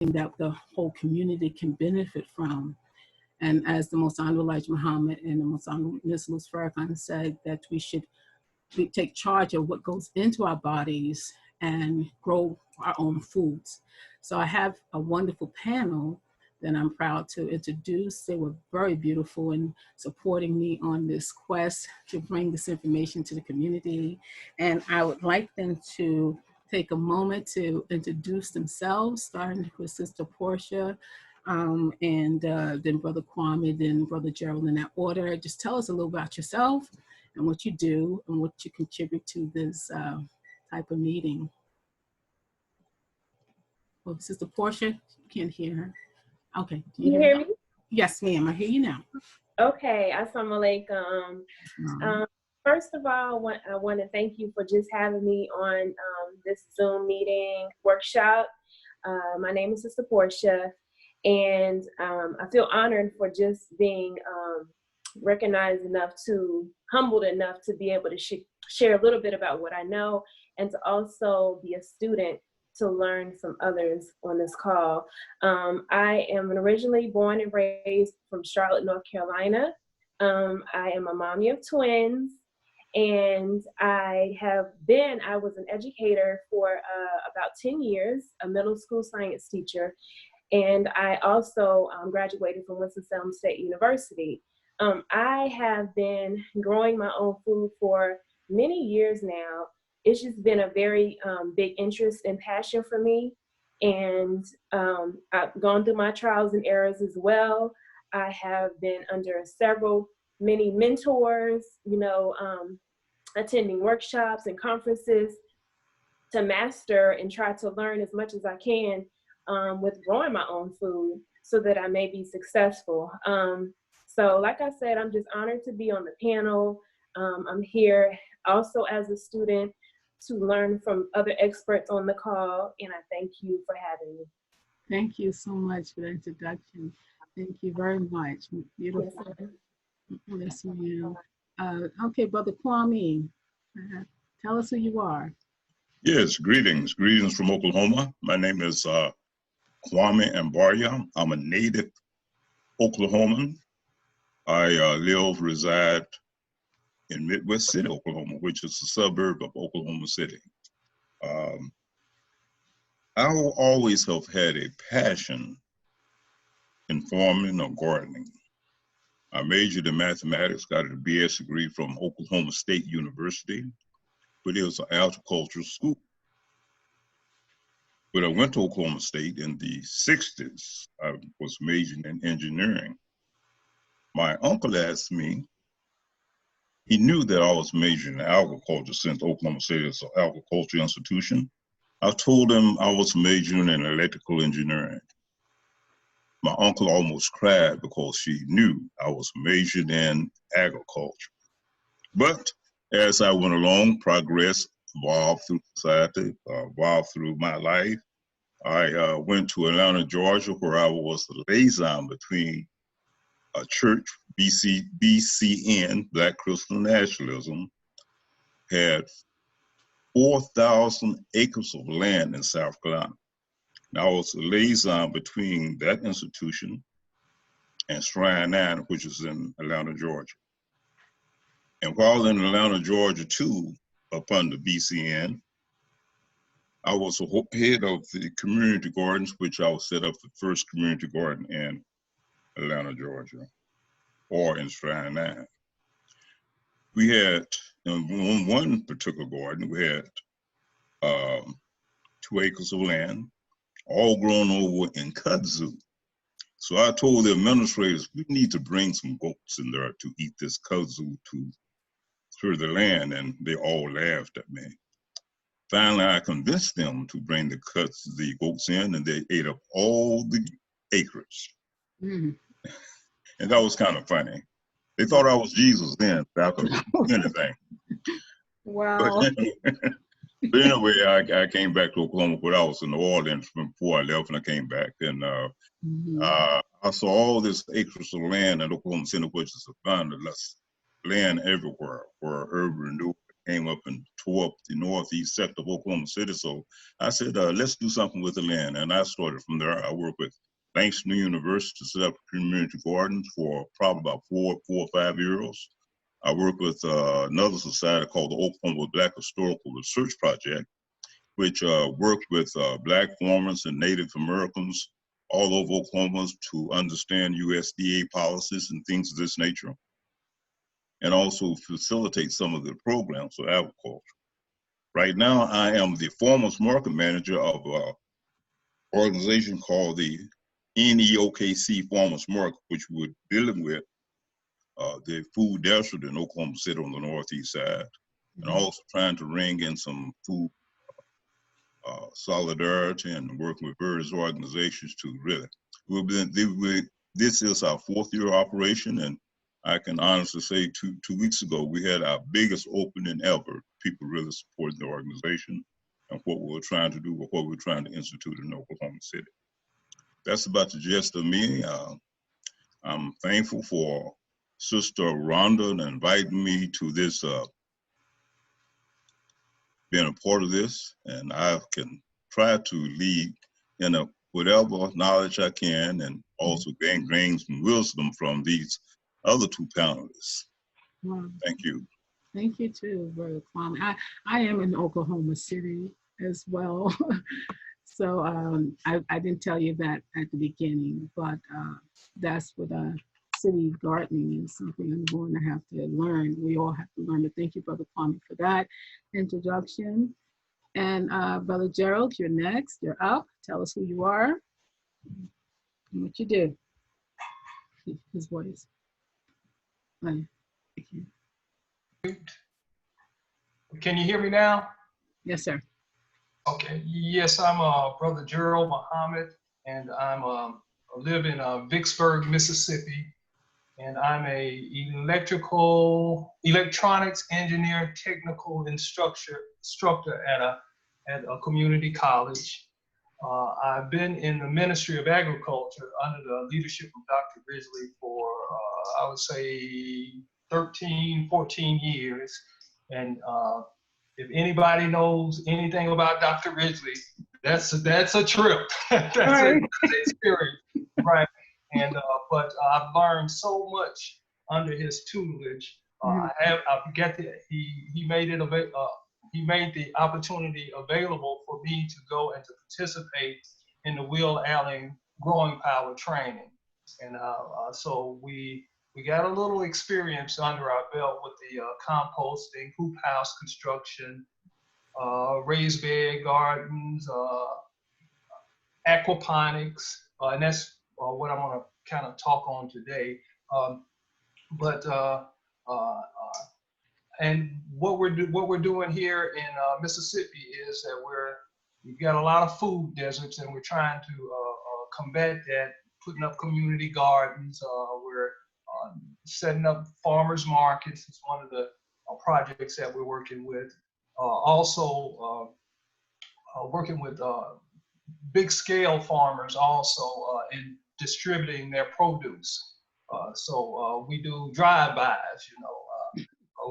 that the whole community can benefit from. And as the Most Honorable Elijah Muhammad and the Most Honorable Ms. Luz Farrakhan said, that we should take charge of what goes into our bodies and grow our own foods. So I have a wonderful panel that I'm proud to introduce. They were very beautiful in supporting me on this quest to bring this information to the community. And I would like them to take a moment to introduce themselves, starting with Sister Portia, and then Brother Kwame, then Brother Gerald, in that order. Just tell us a little about yourself and what you do and what you contribute to this type of meeting. Well, Sister Portia, you can't hear her. Okay. Do you hear me? Yes, ma'am. I hear you now. Okay. Assalamu alaikum. First of all, I want to thank you for just having me on this Zoom meeting workshop. My name is Sister Portia, and I feel honored for just being recognized enough humbled enough to be able to share a little bit about what I know, and to also be a student to learn from others on this call. I am originally born and raised from Charlotte, North Carolina. I am a mommy of twins, and I was an educator for about 10 years, a middle school science teacher, and I also graduated from Winston-Salem State University. I have been growing my own food for many years now. It's just been a very big interest and passion for me. And I've gone through my trials and errors as well. I have been under many mentors, attending workshops and conferences to master and try to learn as much as I can with growing my own food so that I may be successful. So like I said, I'm just honored to be on the panel. I'm here also as a student to learn from other experts on the call, and I thank you for having me. Thank you so much for the introduction. Thank you very much. Beautiful. Yes, ma'am. Okay, Brother Kwame, tell us who you are. Yes, greetings from Oklahoma. My name is Kwame Mbarya. I'm a native Oklahoman. I reside in Midwest City, Oklahoma, which is a suburb of Oklahoma City. I always have had a passion in farming or gardening. I majored in mathematics, got a BS degree from Oklahoma State University, but it was an agricultural school. When I went to Oklahoma State in the 60s, I was majoring in engineering. My uncle asked me, he knew that I was majoring in agriculture since Oklahoma State is an agriculture institution. I told him I was majoring in electrical engineering. My uncle almost cried because she knew I was majoring in agriculture. But as I went along, progressed, evolved through society, evolved through my life, I went to Atlanta, Georgia, where I was the liaison between a church, BCN, Black Christian Nationalism, had 4,000 acres of land in South Carolina. Now I was a liaison between that institution and Shrine 9, which is in Atlanta, Georgia. And while in Atlanta, Georgia too, up under BCN, I was the head of the community gardens, which I set up the first community garden in Atlanta, Georgia, or in Shrine 9. We had, in one particular garden, we had 2 acres of land, all grown over in kudzu. So I told the administrators, we need to bring some goats in there to eat this kudzu to clear the land, and they all laughed at me. Finally, I convinced them to bring the goats in, and they ate up all the acreage. Mm. And that was kind of funny. They thought I was Jesus then, after anything. Wow. But anyway, I came back to Oklahoma, but I was in New Orleans before I left, and I came back, and I saw all this acres of land in Oklahoma City, which is abundant land everywhere, where urban renewal came up and tore up the northeast sector of Oklahoma City. So I said, let's do something with the land. And I started from there. I worked with Langston University to set up community gardens for probably about 4 or 5 years. I worked with another society called the Oklahoma Black Historical Research Project, which worked with Black farmers and Native Americans all over Oklahoma to understand USDA policies and things of this nature, and also facilitate some of the programs for agriculture. Right now, I am the farmers market manager of an organization called the NEOKC Farmers Market, which we're dealing with the food desert in Oklahoma City on the northeast side, and also trying to ring in some food solidarity and working with various organizations to really. This is our 4th year operation, and I can honestly say 2 weeks ago we had our biggest opening ever. People really supporting the organization and what we were trying to do, what we were trying to institute in Oklahoma City. That's about the gist of me. I'm thankful for Sister Rhonda inviting me to this, being a part of this, and I can try to lead in whatever knowledge I can, and also gain some wisdom from these other 2 panelists. Wow. Thank you. Thank you too, Brother Kwame. I am in Oklahoma City as well. So I didn't tell you that at the beginning, but that's what city gardening is, something I'm going to have to learn. We all have to learn. But thank you, Brother Kwame, for that introduction. And Brother Gerald, you're next. You're up. Tell us who you are and what you do. His voice. Can you hear me now? Yes, sir. Okay. Yes, I'm Brother Gerald Muhammad, and I live in Vicksburg, Mississippi, and I'm a electronics engineer, technical instructor at a community college. I've been in the Ministry of Agriculture under the leadership of Dr. Ridgely for, I would say, 13, 14 years. And if anybody knows anything about Dr. Ridgely, that's a trip. That's an experience, right? And but I've learned so much under his tutelage. He made the opportunity available for me to go and to participate in the Will Allen Growing Power training. And so we got a little experience under our belt with the composting, hoop house construction, raised bed gardens, aquaponics, and that's what I'm going to kind of talk on today. And what we're doing here in Mississippi is that we've got a lot of food deserts, and we're trying to combat that, putting up community gardens. We're setting up farmers markets. It's one of the projects that we're working with. Also working with big scale farmers also in distributing their produce. So we do drive-bys,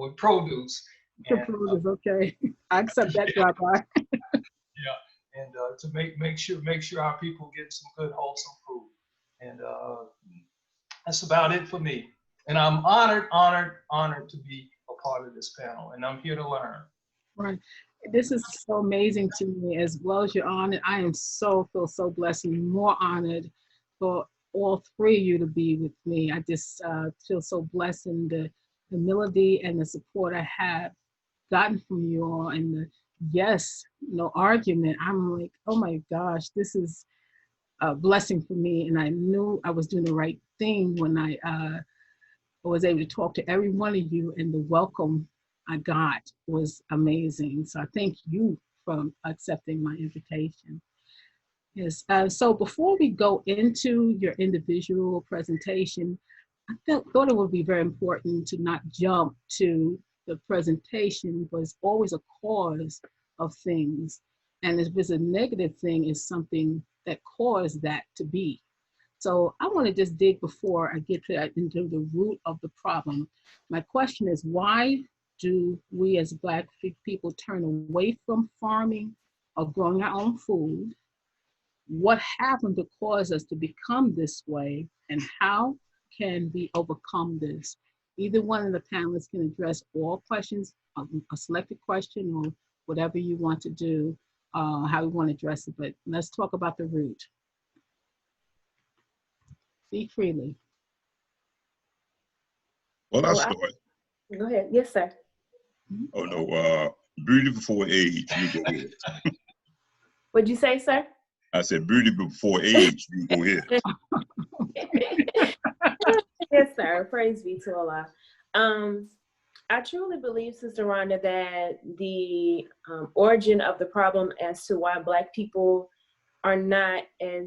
with produce. Produce, okay. I accept that drive-by. Yeah, and to make sure our people get some good wholesome food. And that's about it for me. And I'm honored to be a part of this panel, and I'm here to learn. Right. This is so amazing to me, as well as you're honored. I am feel so blessed and more honored for all 3 of you to be with me. I just feel so blessed in the humility and the support I have gotten from you all, and the no argument. I'm like, oh my gosh, this is a blessing for me. And I knew I was doing the right thing when I was able to talk to every one of you, and the welcome I got was amazing. So I thank you for accepting my invitation. Yes. So before we go into your individual presentation, I thought it would be very important to not jump to the presentation, but it's always a cause of things. And if it's a negative thing, it's something that caused that to be. So I want to just dig before I get into the root of the problem. My question is, why do we as Black people turn away from farming or growing our own food? What happened to cause us to become this way, and how can we overcome this? Either one of the panelists can address all questions, a selected question, or whatever you want to do, how you want to address it. But let's talk about the root. Speak freely. Well, I start. Go ahead. Yes, sir. Oh no, beauty before age. You go ahead. What'd you say, sir? I said beauty before age. You go ahead. Yes, sir. Praise be to Allah. I truly believe, Sister Rhonda, that the origin of the problem as to why Black people are not as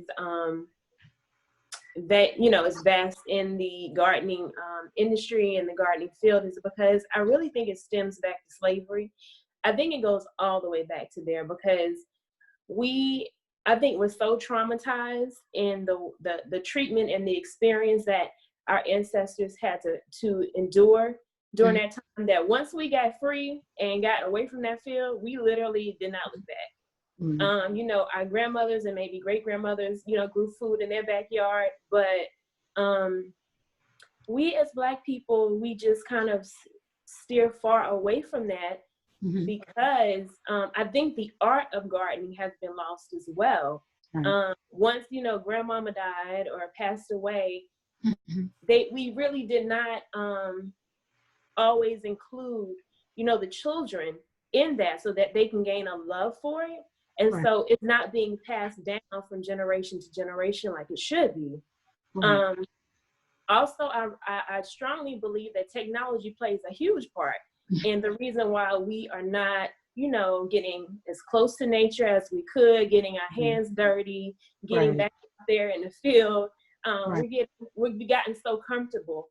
as vast in the gardening industry and the gardening field is because I really think it stems back to slavery. I think it goes all the way back to there because I think we're so traumatized in the treatment and the experience that our ancestors had to endure during that time, that once we got free and got away from that field, we literally did not look back. Our grandmothers and maybe great grandmothers, grew food in their backyard, but we as Black people, we just kind of steer far away from that because I think the art of gardening has been lost as well. Once, grandmama died or passed away, we really did not always include, the children in that so that they can gain a love for it. And so it's not being passed down from generation to generation like it should be. Also, I strongly believe that technology plays a huge part in the reason why we are not, getting as close to nature as we could, getting our hands dirty, getting back out there in the field. We've gotten so comfortable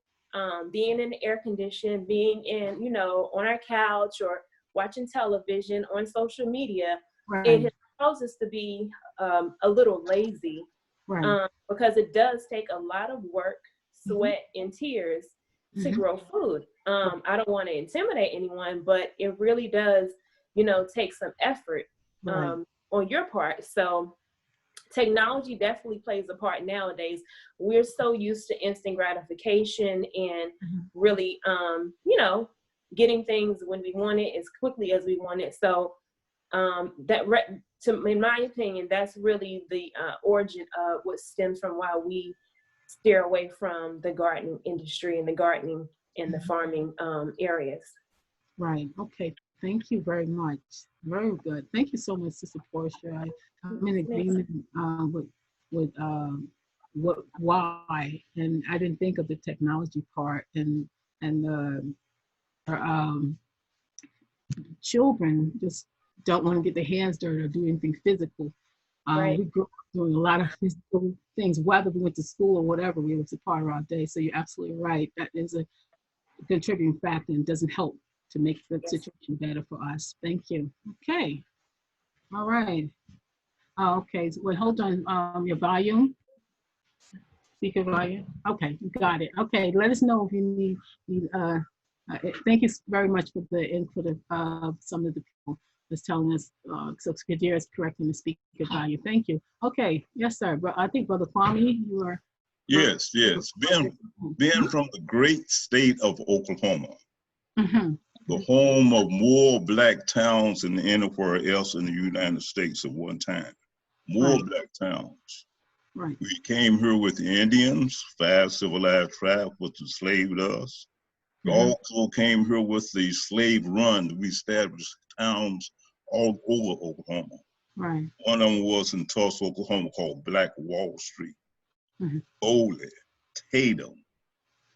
being in the air condition, being in, on our couch or watching television, on social media. It has caused us to be a little lazy because it does take a lot of work, sweat, and tears to grow food. I don't want to intimidate anyone, but it really does, take some effort on your part. So technology definitely plays a part nowadays. We're so used to instant gratification and really, getting things when we want it as quickly as we want it. So in my opinion, that's really the origin of what stems from why we steer away from the gardening industry and the gardening and the farming areas. Right. Okay. Thank you very much. Very good. Thank you so much, Sister Portia. I'm in agreement with why, and I didn't think of the technology part and children just don't want to get their hands dirty or do anything physical. We grew up doing a lot of physical things, whether we went to school or whatever, it was a part of our day. So you're absolutely right. That is a contributing factor and doesn't help to make the situation better for us. Thank you. Okay. All right. Okay. So, wait, hold on. Your volume. Speaker volume. Okay, you got it. Okay, let us know if you need. Thank you very much for the input of some of the people that's telling us. So Kadir is correcting the speaker volume. Thank you. Okay. Yes, sir. But I think Brother Kwame, you are. Yes. Being from the great state of Oklahoma, the home of more Black towns than anywhere else in the United States at one time. More Black towns. We came here with the Indians, 5 civilized tribes, which enslaved us. We also came here with the slave run. We established towns all over Oklahoma. One of them was in Tulsa, Oklahoma, called Black Wall Street. Foley, Tatum,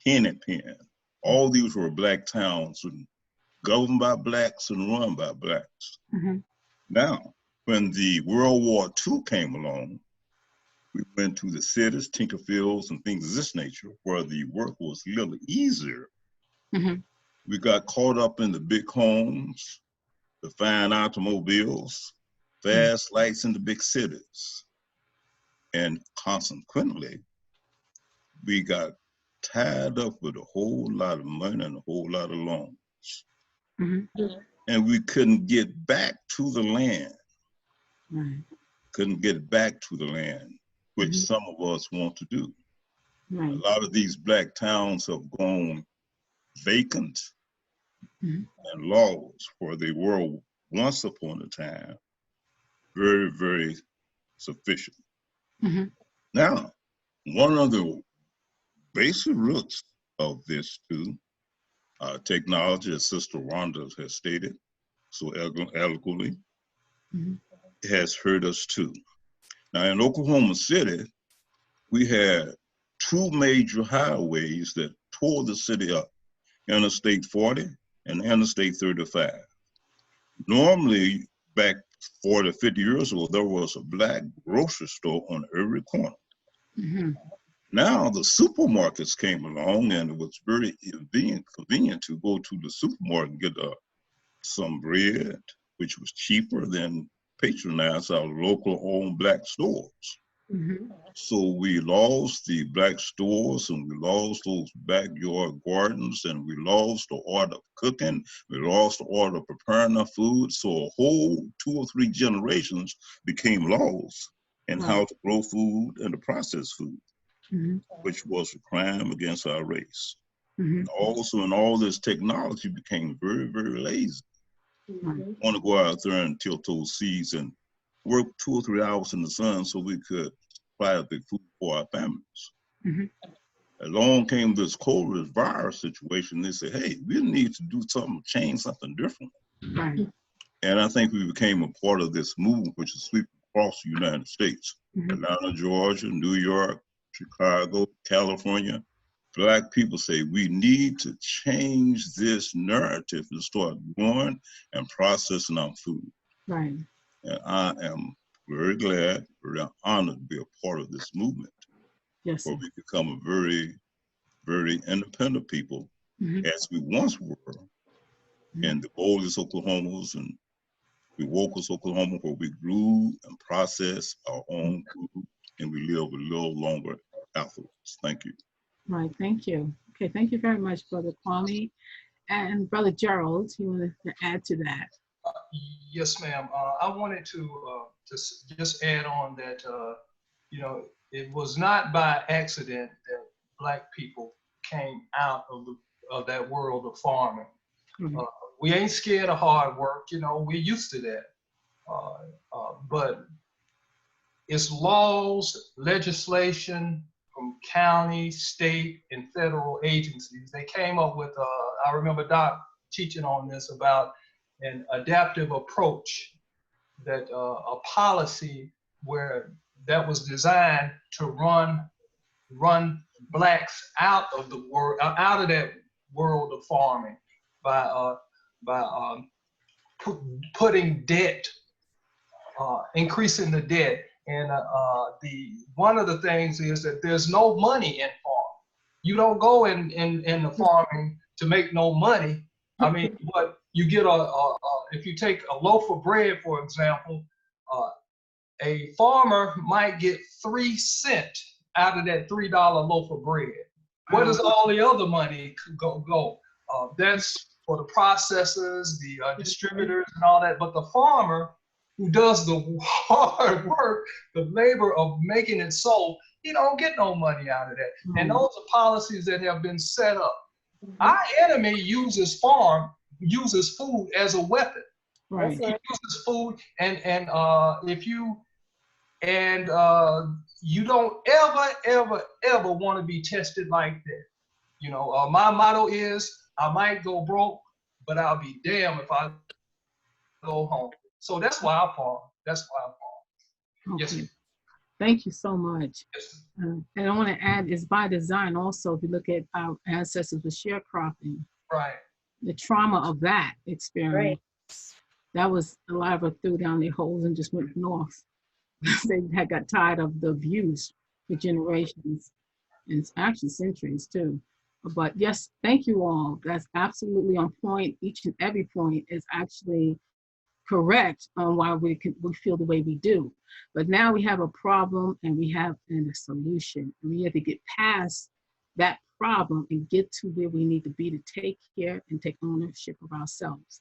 Hennepin. All these were Black towns and governed by Blacks and run by Blacks. Now, when the World War II came along, we went to the cities, Tinkerfields, and things of this nature, where the work was a little easier. We got caught up in the big homes, the fine automobiles, fast lights in the big cities. And consequently, we got tied up with a whole lot of money and a whole lot of loans. and we couldn't get back to the land. Right. Couldn't get back to the land, which some of us want to do. Right. A lot of these black towns have gone vacant and lost where they were once upon a time very, very sufficient. Now, one of the basic roots of this too, technology, as Sister Rhonda has stated so eloquently, has hurt us too. Now in Oklahoma City, we had two major highways that tore the city up, Interstate 40 and Interstate 35. Normally, back 40, 50 years ago, there was a black grocery store on every corner. Now the supermarkets came along, and it was very convenient to go to the supermarket and get some bread, which was cheaper than patronize our local owned black stores. So we lost the black stores, and we lost those backyard gardens, and we lost the art of cooking. We lost the art of preparing our food. So a whole 2 or 3 generations became lost in how to grow food and to process food, which was a crime against our race. And also, in all this technology, became very, very lazy. Want to go out there and tilt those seeds and work 2 or 3 hours in the sun so we could supply the food for our families. Along came this COVID virus situation. They said, hey, we need to do something, change something different. And I think we became a part of this movement, which is sweeping across the United States. Atlanta, Georgia, New York, Chicago, California. Black people say we need to change this narrative and start growing and processing our food. And I am very glad, very honored to be a part of this movement. Where we become a very, very independent people, as we once were in the oldest Oklahomans and the Wokers, Oklahoma, where we grew and processed our own food, and we live a little longer afterwards. Thank you. Right, thank you. Okay, thank you very much, Brother Kwame. And Brother Gerald, you want to add to that? Yes, ma'am. I wanted to just add on that, you know, it was not by accident that Black people came out of that world of farming. We ain't scared of hard work, you know, we're used to that. But it's laws, legislation from county, state, and federal agencies. They came up with, I remember Doc teaching on this about an adaptive approach, that a policy where that was designed to run Blacks out of the world, out of that world of farming by putting debt, increasing the debt. And one of the things is that there's no money in farming. You don't go in the farming to make no money. I mean, but you get if you take a loaf of bread, for example, a farmer might get 3 cents out of that $3 loaf of bread. Where does all the other money go? That's for the processors, the distributors, and all that. But the farmer, who does the hard work, the labor of making it so, he don't get no money out of that. And those are policies that have been set up. Our enemy uses food as a weapon. He uses food, and if you you don't ever want to be tested like that. You know, my motto is, I might go broke, but I'll be damned if I go home. So that's why I farm. That's why I farm. Okay. Yes. Thank you so much. Yes. And I want to add, is by design also, if you look at our ancestors with sharecropping. Right. The trauma of that experience, that was a lot of us threw down their holes and just went north. They had got tired of the abuse for generations, and it's actually centuries too. But yes, thank you all. That's absolutely on point. Each and every point is actually correct on why we feel the way we do. But now we have a problem, and we have a solution. And we have to get past that problem and get to where we need to be to take care and take ownership of ourselves.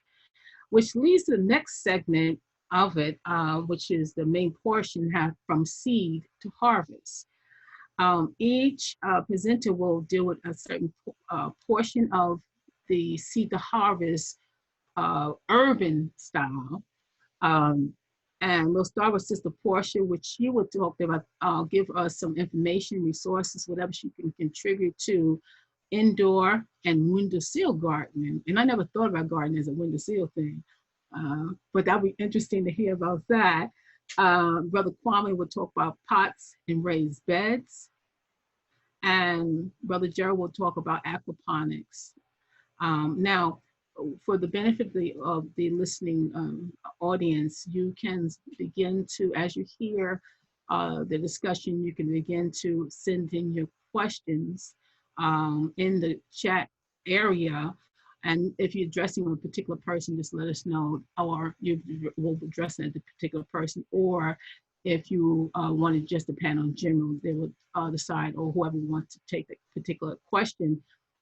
Which leads to the next segment of it, which is the main portion, from seed to harvest. Each presenter will deal with a certain portion of the seed to harvest urban style. And we'll start with Sister Portia, which she will talk about, give us some information, resources, whatever she can contribute to indoor and windowsill gardening. And I never thought about gardening as a windowsill thing, but that'll be interesting to hear about that. Brother Kwame will talk about pots and raised beds. And Brother Gerald will talk about aquaponics. Now, for the benefit of the listening audience, you can begin to, as you hear the discussion, you can begin to send in your questions in the chat area. And if you're addressing a particular person, just let us know, or you will be addressing the particular person, or if you wanted just a panel in general, they would decide, or whoever wants to take the particular question.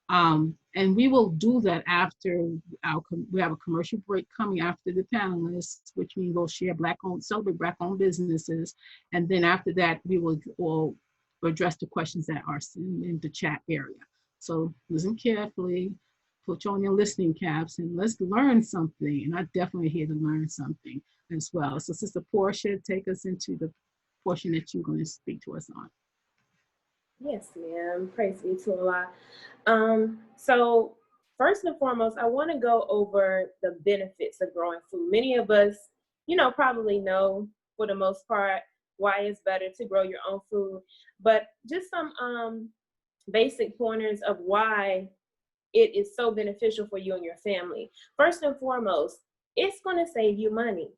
And we will do that after we have a commercial break coming after the panelists, which means we'll share celebrate Black-owned businesses. And then after that, we will address the questions that are in the chat area. So listen carefully, put you on your listening caps, and let's learn something. And I'm definitely here to learn something as well. So Sister Portia, take us into the portion that you're going to speak to us on. Yes, ma'am. Praise be to Allah. So first and foremost, I want to go over the benefits of growing food. Many of us, probably know for the most part why it's better to grow your own food, but just some basic pointers of why it is so beneficial for you and your family. First and foremost, it's going to save you money.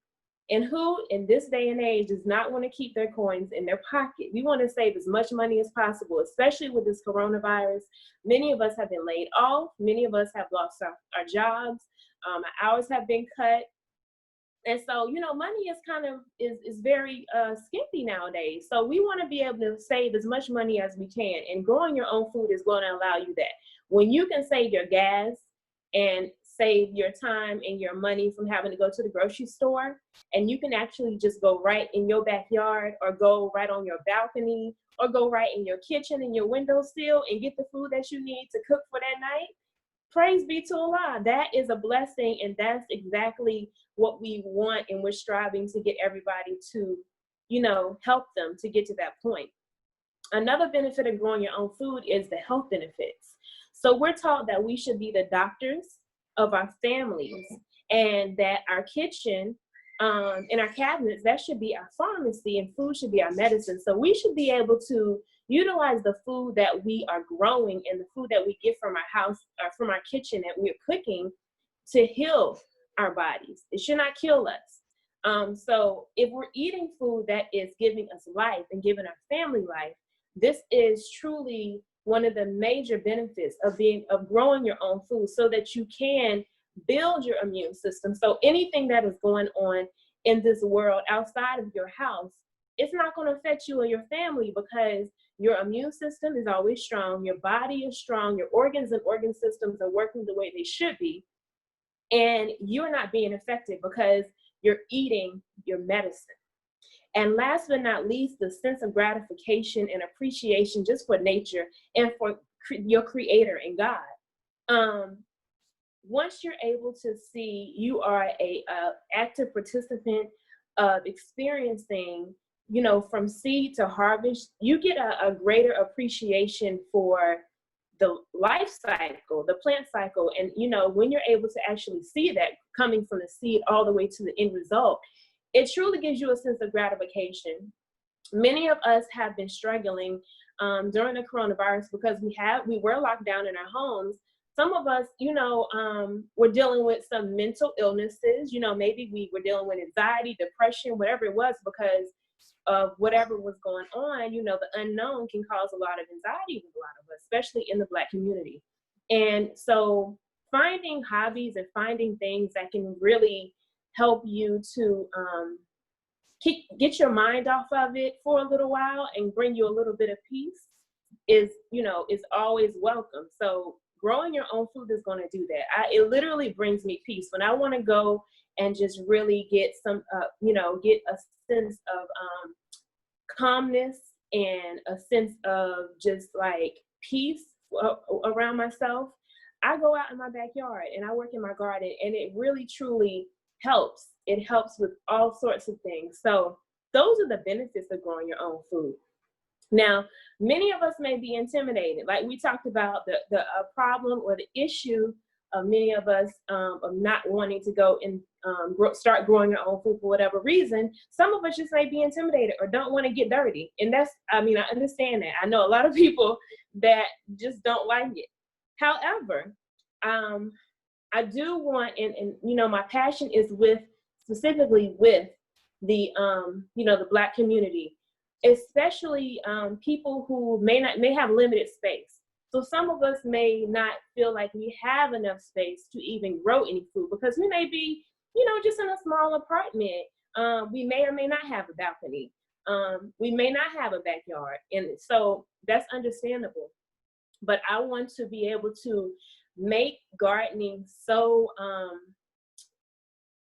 And who in this day and age does not want to keep their coins in their pocket? We want to save as much money as possible, especially with this coronavirus. Many of us have been laid off. Many of us have lost our jobs. Our hours have been cut. And so, money is very skimpy nowadays. So we want to be able to save as much money as we can. And growing your own food is going to allow you that. When you can save your gas and save your time and your money from having to go to the grocery store, and you can actually just go right in your backyard, or go right on your balcony, or go right in your kitchen and your windowsill and get the food that you need to cook for that night. Praise be to Allah. That is a blessing, and that's exactly what we want, and we're striving to get everybody to, help them to get to that point. Another benefit of growing your own food is the health benefits. So we're taught that we should be the doctors of our families, and that our kitchen and our cabinets, that should be our pharmacy, and food should be our medicine. So we should be able to utilize the food that we are growing and the food that we get from our house or from our kitchen that we're cooking to heal our bodies. It should not kill us. So if we're eating food that is giving us life and giving our family life, this is truly one of the major benefits of growing your own food, so that you can build your immune system. So anything that is going on in this world outside of your house, it's not going to affect you or your family, because your immune system is always strong. Your body is strong. Your organs and organ systems are working the way they should be. And you're not being affected because you're eating your medicine. And last but not least, the sense of gratification and appreciation just for nature and for your creator and God. Once you're able to see you are a active participant of experiencing, from seed to harvest, you get a greater appreciation for the life cycle, the plant cycle. And, when you're able to actually see that coming from the seed all the way to the end result, it truly gives you a sense of gratification. Many of us have been struggling during the coronavirus because we were locked down in our homes. Some of us, were dealing with some mental illnesses. Maybe we were dealing with anxiety, depression, whatever it was, because of whatever was going on. The unknown can cause a lot of anxiety with a lot of us, especially in the Black community. And so finding hobbies and finding things that can really help you to get your mind off of it for a little while and bring you a little bit of peace is, you know, is always welcome. So growing your own food is going to do that. It literally brings me peace when I want to go and just really get some, you know, get a sense of calmness and a sense of just like peace around myself. I go out in my backyard and I work in my garden, and it really truly helps. It helps with all sorts of things. So those are the benefits of growing your own food. Now, many of us may be intimidated. Like we talked about, the problem or the issue of many of us of not wanting to go and start growing your own food for whatever reason. Some of us just may be intimidated or don't want to get dirty. And that's, I mean, I understand that. I know a lot of people that just don't like it. However, I do want, and you know, my passion is specifically with the, you know, the Black community, especially people who may have limited space. So some of us may not feel like we have enough space to even grow any food because we may be, you know, just in a small apartment. We may or may not have a balcony. We may not have a backyard. And so that's understandable. But I want to be able to make gardening so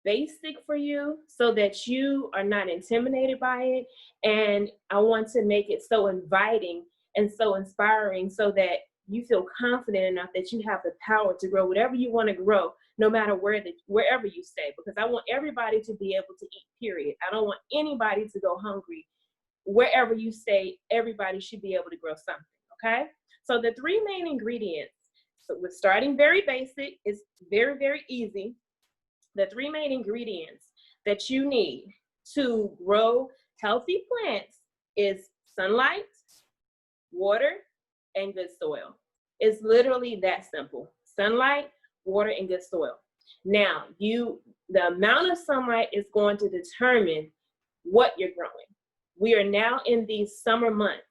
basic for you so that you are not intimidated by it. And I want to make it so inviting and so inspiring so that you feel confident enough that you have the power to grow whatever you want to grow, no matter wherever you stay, because I want everybody to be able to eat, period. I don't want anybody to go hungry. Wherever you stay, everybody should be able to grow something, okay? So the three main ingredients, so we're starting very basic, it's very, very easy. The three main ingredients that you need to grow healthy plants is sunlight, water, and good soil. It's literally that simple. Sunlight, water, and good soil. Now, the amount of sunlight is going to determine what you're growing. We are now in these summer months.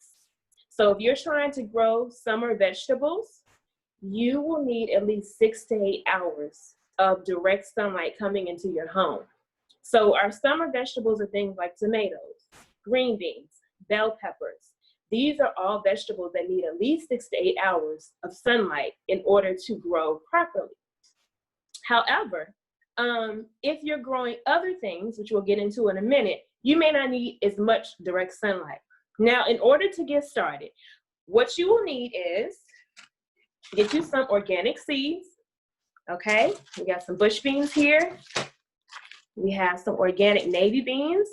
So if you're trying to grow summer vegetables, you will need at least 6 to 8 hours of direct sunlight coming into your home. So our summer vegetables are things like tomatoes, green beans, bell peppers. These are all vegetables that need at least 6 to 8 hours of sunlight in order to grow properly. However, if you're growing other things, which we'll get into in a minute, you may not need as much direct sunlight. Now, in order to get started, what you will need is get you some organic seeds. Okay, we got some bush beans here. We have some organic navy beans.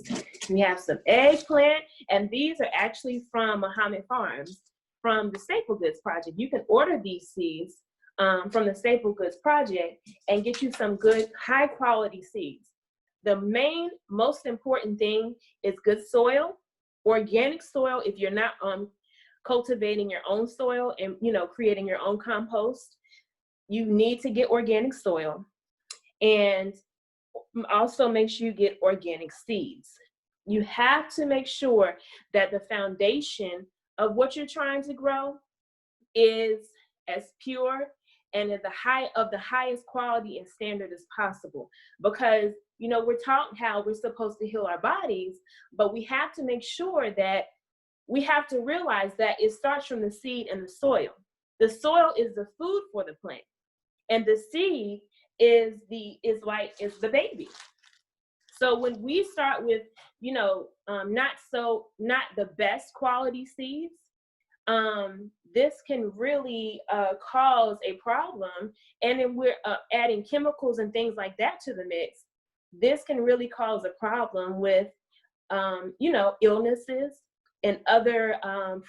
We have some eggplant, and these are actually from Muhammad Farms, from the Staple Goods Project. You can order these seeds from the Staple Goods Project and get you some good, high quality seeds. The most important thing is good soil, organic soil. If you're not cultivating your own soil and, you know, creating your own compost, you need to get organic soil. And also make sure you get organic seeds. You have to make sure that the foundation of what you're trying to grow is as pure and at the highest quality and standard as possible. Because, you know, we're taught how we're supposed to heal our bodies, but we have to make sure that we have to realize that it starts from the seed and the soil. The soil is the food for the plant, and the seed is the baby. So when we start with, you know, not the best quality seeds, this can really cause a problem. And then we're adding chemicals and things like that to the mix. This can really cause a problem with, you know, illnesses and other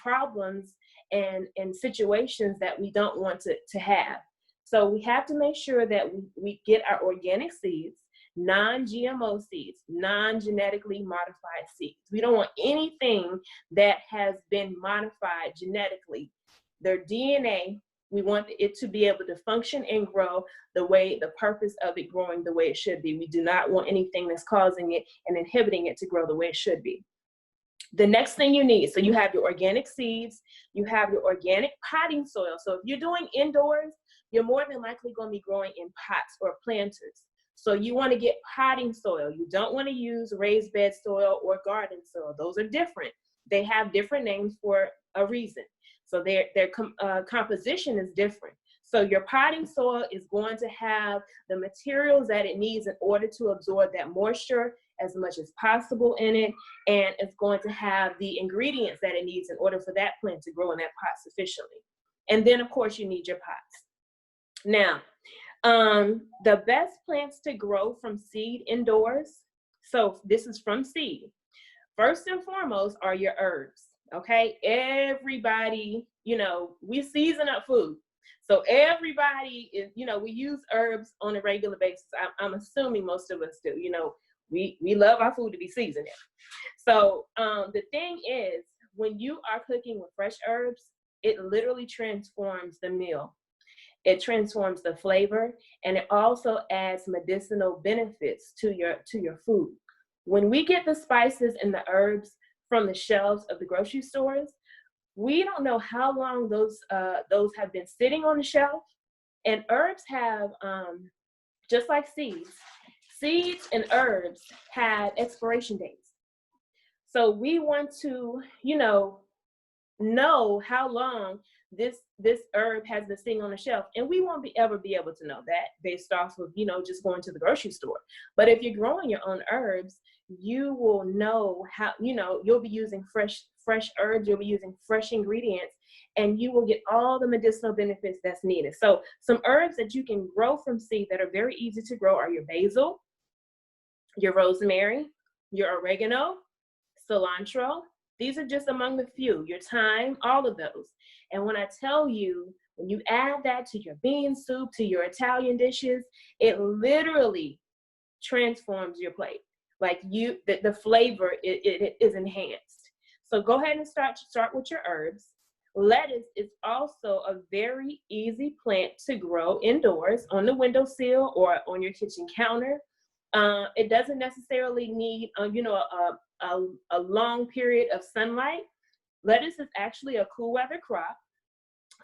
problems and situations that we don't want to have. So we have to make sure that we get our organic seeds, non-GMO seeds, non-genetically modified seeds. We don't want anything that has been modified genetically. Their DNA, we want it to be able to function and grow the purpose of it growing the way it should be. We do not want anything that's causing it and inhibiting it to grow the way it should be. The next thing you need, so you have your organic seeds, you have your organic potting soil. So if you're doing indoors, you're more than likely going to be growing in pots or planters. So you want to get potting soil. You don't want to use raised bed soil or garden soil. Those are different. They have different names for a reason. So their composition is different. So your potting soil is going to have the materials that it needs in order to absorb that moisture as much as possible in it, and it's going to have the ingredients that it needs in order for that plant to grow in that pot sufficiently. And then, of course, you need your pots. Now, the best plants to grow from seed indoors, so this is from seed, first and foremost are your herbs, okay? Everybody, you know, we season up food. So everybody is, you know, we use herbs on a regular basis. I'm assuming most of us do. You know, we love our food to be seasoned. So the thing is, when you are cooking with fresh herbs, it literally transforms the meal. It transforms the flavor, and it also adds medicinal benefits to your food. When we get the spices and the herbs from the shelves of the grocery stores, we don't know how long those have been sitting on the shelf. And herbs have, just like seeds and herbs have expiration dates. So we want to, you know how long this herb has been sitting on the shelf, and we won't ever be able to know that based off of, just going to the grocery store. But if you're growing your own herbs, you will know how, you'll be using fresh herbs, you'll be using fresh ingredients, and you will get all the medicinal benefits that's needed. So some herbs that you can grow from seed that are very easy to grow are your basil, your rosemary, your oregano, cilantro. These are just among the few, your thyme, all of those. And when I tell you, when you add that to your bean soup, to your Italian dishes, it literally transforms your plate. Like the flavor it is enhanced. So go ahead and start with your herbs. Lettuce is also a very easy plant to grow indoors on the windowsill or on your kitchen counter. It doesn't necessarily need, a long period of sunlight. Lettuce is actually a cool weather crop.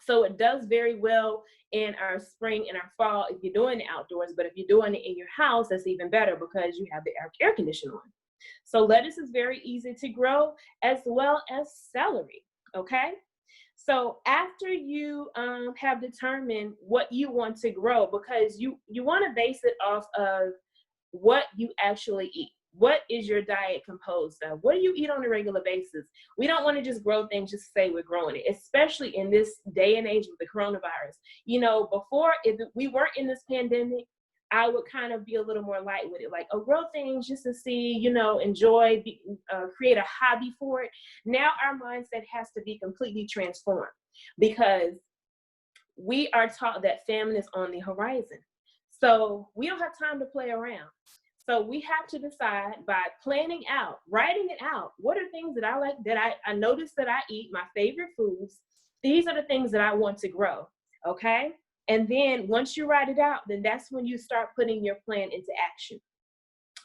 So it does very well in our spring and our fall if you're doing it outdoors, but if you're doing it in your house, that's even better because you have the air conditioner on. So lettuce is very easy to grow, as well as celery, okay? So after you have determined what you want to grow, because you want to base it off of what you actually eat. What is your diet composed of? What do you eat on a regular basis? We don't want to just grow things just to say we're growing it, especially in this day and age with the coronavirus. Before, if we weren't in this pandemic, I would kind of be a little more light with it, like, grow things just to see, enjoy, create a hobby for it. Now our mindset has to be completely transformed because we are taught that famine is on the horizon. So we don't have time to play around. So we have to decide by planning out, writing it out. What are things that I like, that I notice that I eat, my favorite foods? These are the things that I want to grow, okay? And then once you write it out, then that's when you start putting your plan into action.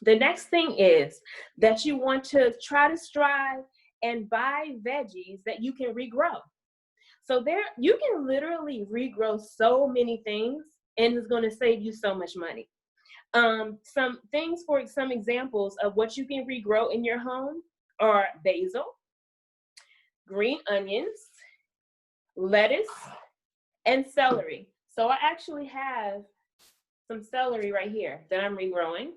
The next thing is that you want to try to strive and buy veggies that you can regrow. So you can literally regrow so many things, and it's going to save you so much money. Some things, for some examples of what you can regrow in your home are basil, green onions, lettuce, and celery. So I actually have some celery right here that I'm regrowing.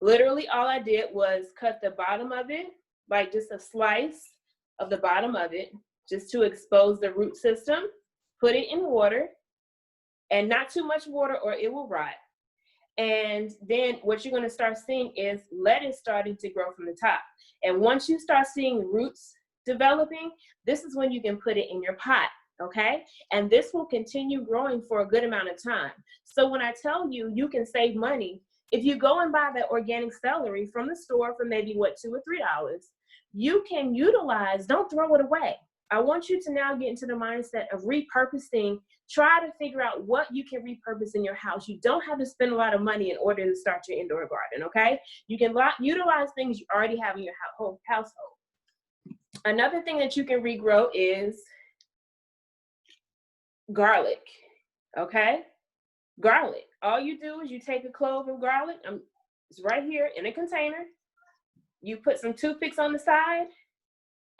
Literally all I did was cut the bottom of it, like just a slice of the bottom of it, just to expose the root system, put it in water, and not too much water or it will rot. And then what you're going to start seeing is lettuce starting to grow from the top. And once you start seeing roots developing, this is when you can put it in your pot, okay? And this will continue growing for a good amount of time. So when I tell you, you can save money, if you go and buy that organic celery from the store for maybe $2 or $3, you can utilize, don't throw it away. I want you to now get into the mindset of repurposing. Try to figure out what you can repurpose in your house. You don't have to spend a lot of money in order to start your indoor garden, okay? You can utilize things you already have in your household. Another thing that you can regrow is garlic, okay? Garlic. All you do is you take a clove of garlic. It's right here in a container. You put some toothpicks on the side.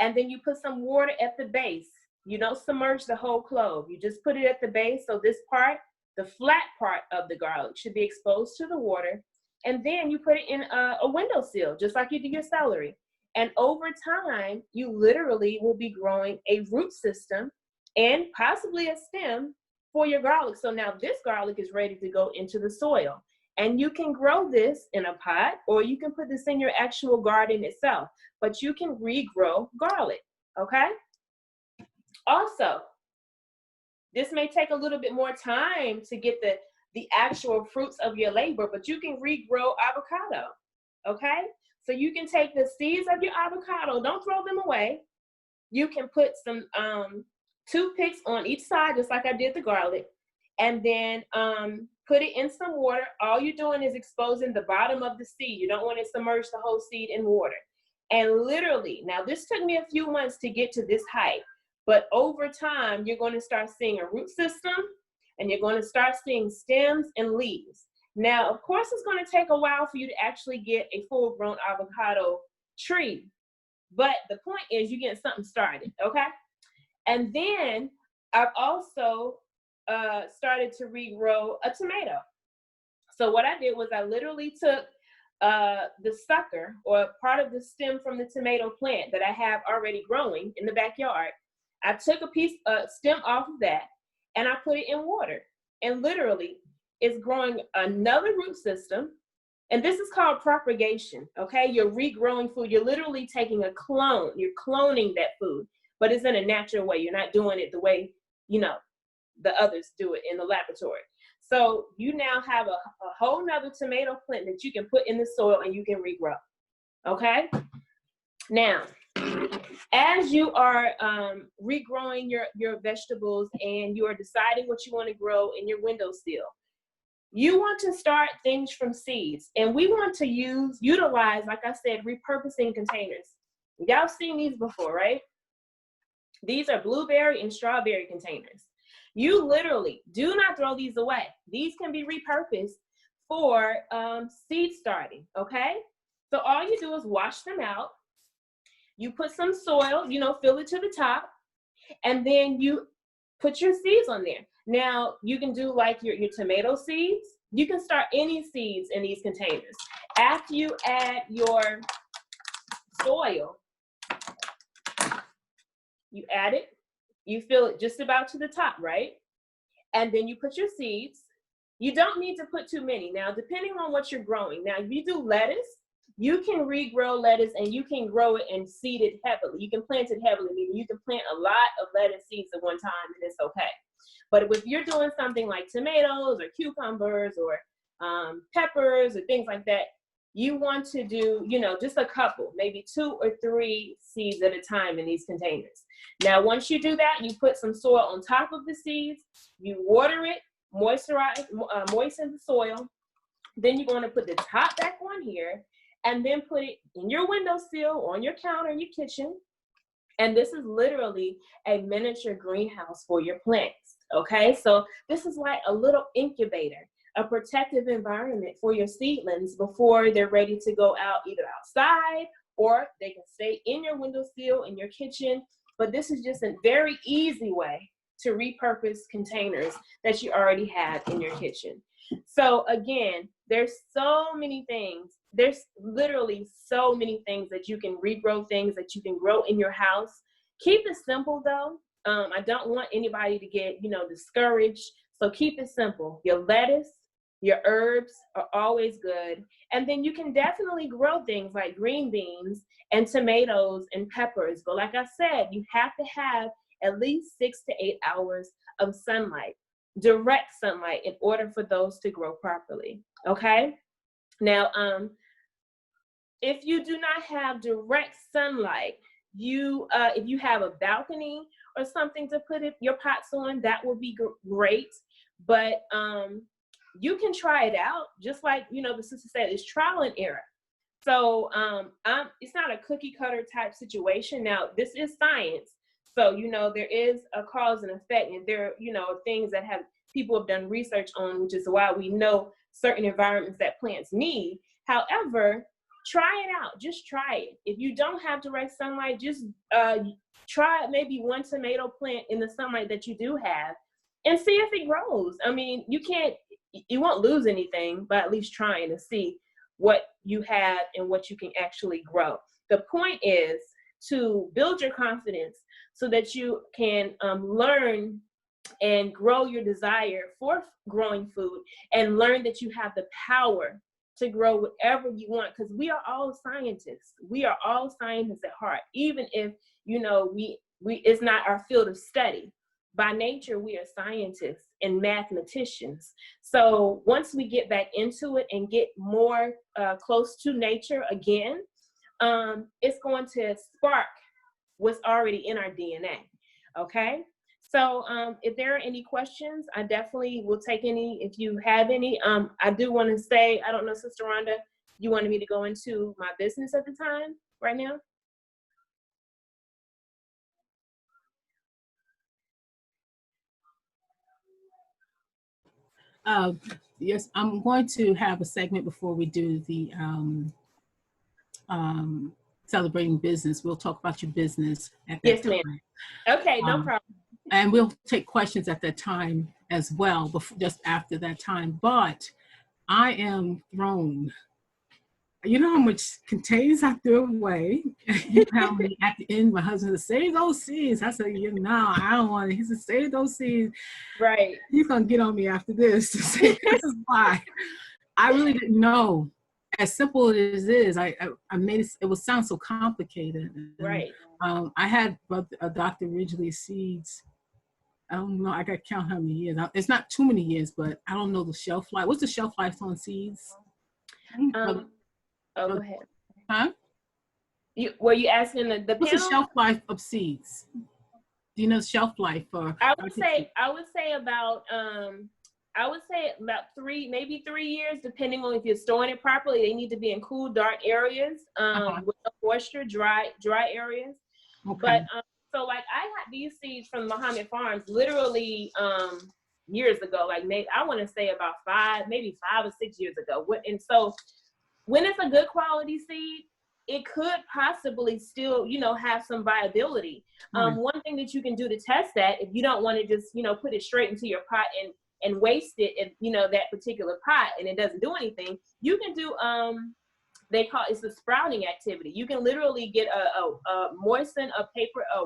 And then you put some water at the base. You don't submerge the whole clove. You just put it at the base. So this part, the flat part of the garlic, should be exposed to the water. And then you put it in a windowsill, just like you do your celery. And over time, you literally will be growing a root system and possibly a stem for your garlic. So now this garlic is ready to go into the soil. And you can grow this in a pot, or you can put this in your actual garden itself. But you can regrow garlic, okay? Also, this may take a little bit more time to get the actual fruits of your labor, but you can regrow avocado, okay? So you can take the seeds of your avocado, don't throw them away. You can put some toothpicks on each side, just like I did the garlic, and then put it in some water. All you're doing is exposing the bottom of the seed. You don't want to submerge the whole seed in water. And literally, now this took me a few months to get to this height, but over time, you're going to start seeing a root system, and you're going to start seeing stems and leaves. Now, of course, it's going to take a while for you to actually get a full-grown avocado tree, but the point is you're getting something started, okay? And then I've also started to regrow a tomato. So what I did was I literally took the sucker, or part of the stem from the tomato plant that I have already growing in the backyard. I took a stem off of that, and I put it in water. And literally, it's growing another root system. And this is called propagation, okay? You're regrowing food. You're literally taking a clone. You're cloning that food, but it's in a natural way. You're not doing it the way, you know, the others do it in the laboratory. So you now have a whole nother tomato plant that you can put in the soil and you can regrow, okay? Now, as you are regrowing your vegetables and you are deciding what you want to grow in your windowsill, you want to start things from seeds. And we want to utilize, like I said, repurposing containers. Y'all seen these before, right? These are blueberry and strawberry containers. You literally do not throw these away. These can be repurposed for seed starting, okay? So all you do is wash them out. You put some soil, you know, fill it to the top, and then you put your seeds on there. Now, you can do like your tomato seeds. You can start any seeds in these containers. After you add your soil, you add it, you fill it just about to the top, right? And then you put your seeds. You don't need to put too many. Now, depending on what you're growing. Now, if you do lettuce, you can regrow lettuce and you can grow it and seed it heavily. You can plant it heavily, meaning you can plant a lot of lettuce seeds at one time and it's okay. But if you're doing something like tomatoes or cucumbers or peppers or things like that, you want to do, you know, just a couple, maybe 2 or 3 seeds at a time in these containers. Now, once you do that, you put some soil on top of the seeds, you water it, moisten the soil. Then you're going to put the top back on here and then put it in your windowsill, on your counter in your kitchen. And this is literally a miniature greenhouse for your plants, okay? So this is like a little incubator, a protective environment for your seedlings before they're ready to go out, either outside or they can stay in your windowsill, in your kitchen. But this is just a very easy way to repurpose containers that you already have in your kitchen. So again, there's so many things. There's literally so many things that you can regrow, things that you can grow in your house. Keep it simple though. I don't want anybody to get, you know, discouraged. So keep it simple. Your lettuce, your herbs are always good. And then you can definitely grow things like green beans and tomatoes and peppers. But like I said, you have to have at least 6 to 8 hours of sunlight, direct sunlight, in order for those to grow properly, okay? Now, if you do not have direct sunlight, if you have a balcony or something to put your pots on, that would be great. But you can try it out, just like, you know, the sister said, it's trial and error. So it's not a cookie cutter type situation. Now, this is science. So, you know, there is a cause and effect, and there, you know, things that people have done research on, which is why we know certain environments that plants need. However, try it out. Just try it. If you don't have direct sunlight, just try maybe one tomato plant in the sunlight that you do have and see if it grows. I mean, you won't lose anything by at least trying to see what you have and what you can actually grow. The point is to build your confidence so that you can learn and grow your desire for growing food, and learn that you have the power to grow whatever you want, because we are all scientists. We are all scientists at heart, even if, you know, we it's not our field of study. By nature, we are scientists and mathematicians. So once we get back into it and get more close to nature again, it's going to spark what's already in our DNA, okay? So if there are any questions, I definitely will take any, if you have any. I do want to say, I don't know, Sister Rhonda, you wanted me to go into my business at the time, right now? Yes, I'm going to have a segment before we do the celebrating business. We'll talk about your business at that time. Yes, ma'am. Okay, no problem. And we'll take questions at that time as well, just after that time. But I am thrown. You know how much containers I threw away? You tell me at the end, my husband said, save those seeds. I said, no, I don't want it. He said, save those seeds. Right. He's going to get on me after this to say this is why. I really didn't know. As simple as it is, I made it would sound so complicated. Right. I had Dr. Ridgely's seeds. I don't know. I got to count how many years. It's not too many years, but I don't know the shelf life. What's the shelf life on seeds? Oh, go ahead. Huh? Were you asking the What's panel? the shelf life of seeds? Do you know the shelf life for? I would say about maybe 3 years, depending on if you're storing it properly. They need to be in cool, dark areas, with no moisture, dry areas. Okay. But so like I had these seeds from Muhammad Farms literally years ago, like maybe I want to say about 5 or 6 years ago. And so when it's a good quality seed, it could possibly still, you know, have some viability. One thing that you can do to test that, if you don't want to just, you know, put it straight into your pot and waste it in, you know, that particular pot and it doesn't do anything, you can do, it's a sprouting activity. You can literally get moisten a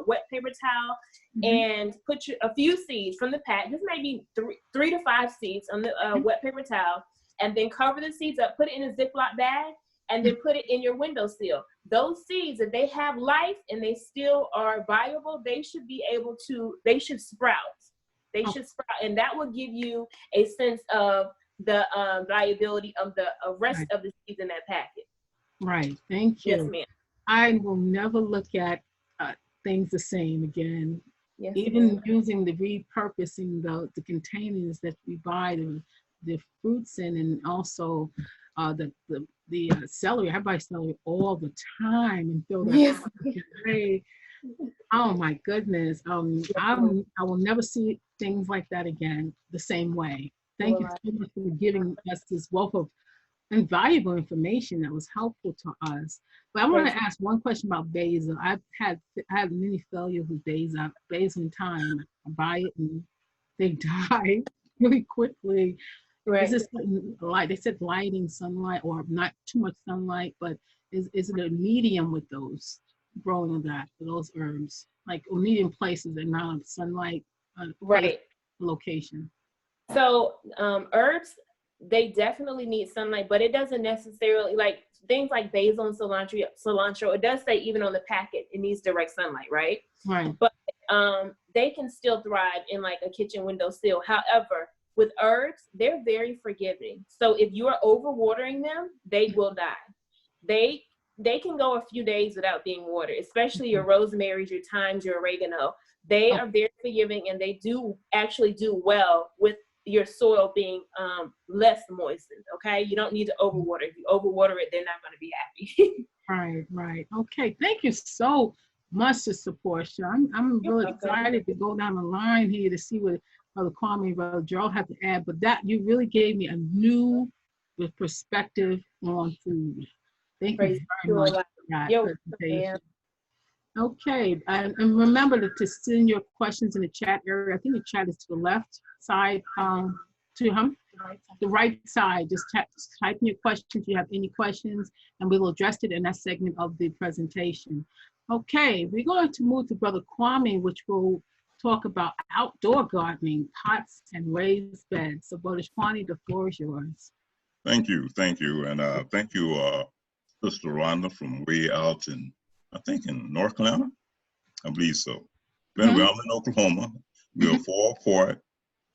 wet paper towel, and put a few seeds from the pack, just maybe 3 to 5 seeds on the wet paper towel, and then cover the seeds up, put it in a Ziploc bag, and then put it in your windowsill. Those seeds, if they have life and they still are viable, they should sprout. They should sprout, and that will give you a sense of the viability of the rest of the seeds in that packet. Right. Thank you. Yes, ma'am. I will never look at things the same again. Yes, even using the repurposing the containers that we buy the fruits in, and also the celery. I buy celery all the time and throw that away. Oh my goodness. I will never see things like that again the same way. Thank you so much for giving us this wealth of invaluable information that was helpful to us. But I want to ask one question about basil. I had many failures with basil. Basil in time, I buy it and they die really quickly. Right. Is this light? They said lighting sunlight, or not too much sunlight, but is it a medium with those growing of that for those herbs, like a medium places and not of sunlight, location? So herbs, they definitely need sunlight, but it doesn't necessarily, like things like basil and cilantro, it does say even on the packet, it needs direct sunlight, right? Right. But they can still thrive in like a kitchen windowsill. However, with herbs, they're very forgiving. So if you are overwatering them, they will die. They can go a few days without being watered, especially your rosemaries, your thymes, your oregano. They are very forgiving, and they do actually do well with your soil being less moistened. Okay, you don't need to overwater. If you overwater it, they're not going to be happy. Right. Okay, thank you so much, Sister Portia. I'm really excited to go down the line here to see what Brother Kwame and Brother Gerald have to add. But that you really gave me a new perspective on food. Thank Praise you very you much a lot. for that You're welcome, presentation. ma'am. Okay, and remember to send your questions in the chat area. I think the chat is to the left side, the right side. Just type in your questions if you have any questions, and we will address it in that segment of the presentation. Okay, we're going to move to Brother Kwame, which will talk about outdoor gardening, pots and raised beds. So Brother Kwame, the floor is yours. Thank you, and thank you, Sister Rhonda from way out in, I think in North Carolina, I believe so. But anyway, I'm in Oklahoma. We are far apart,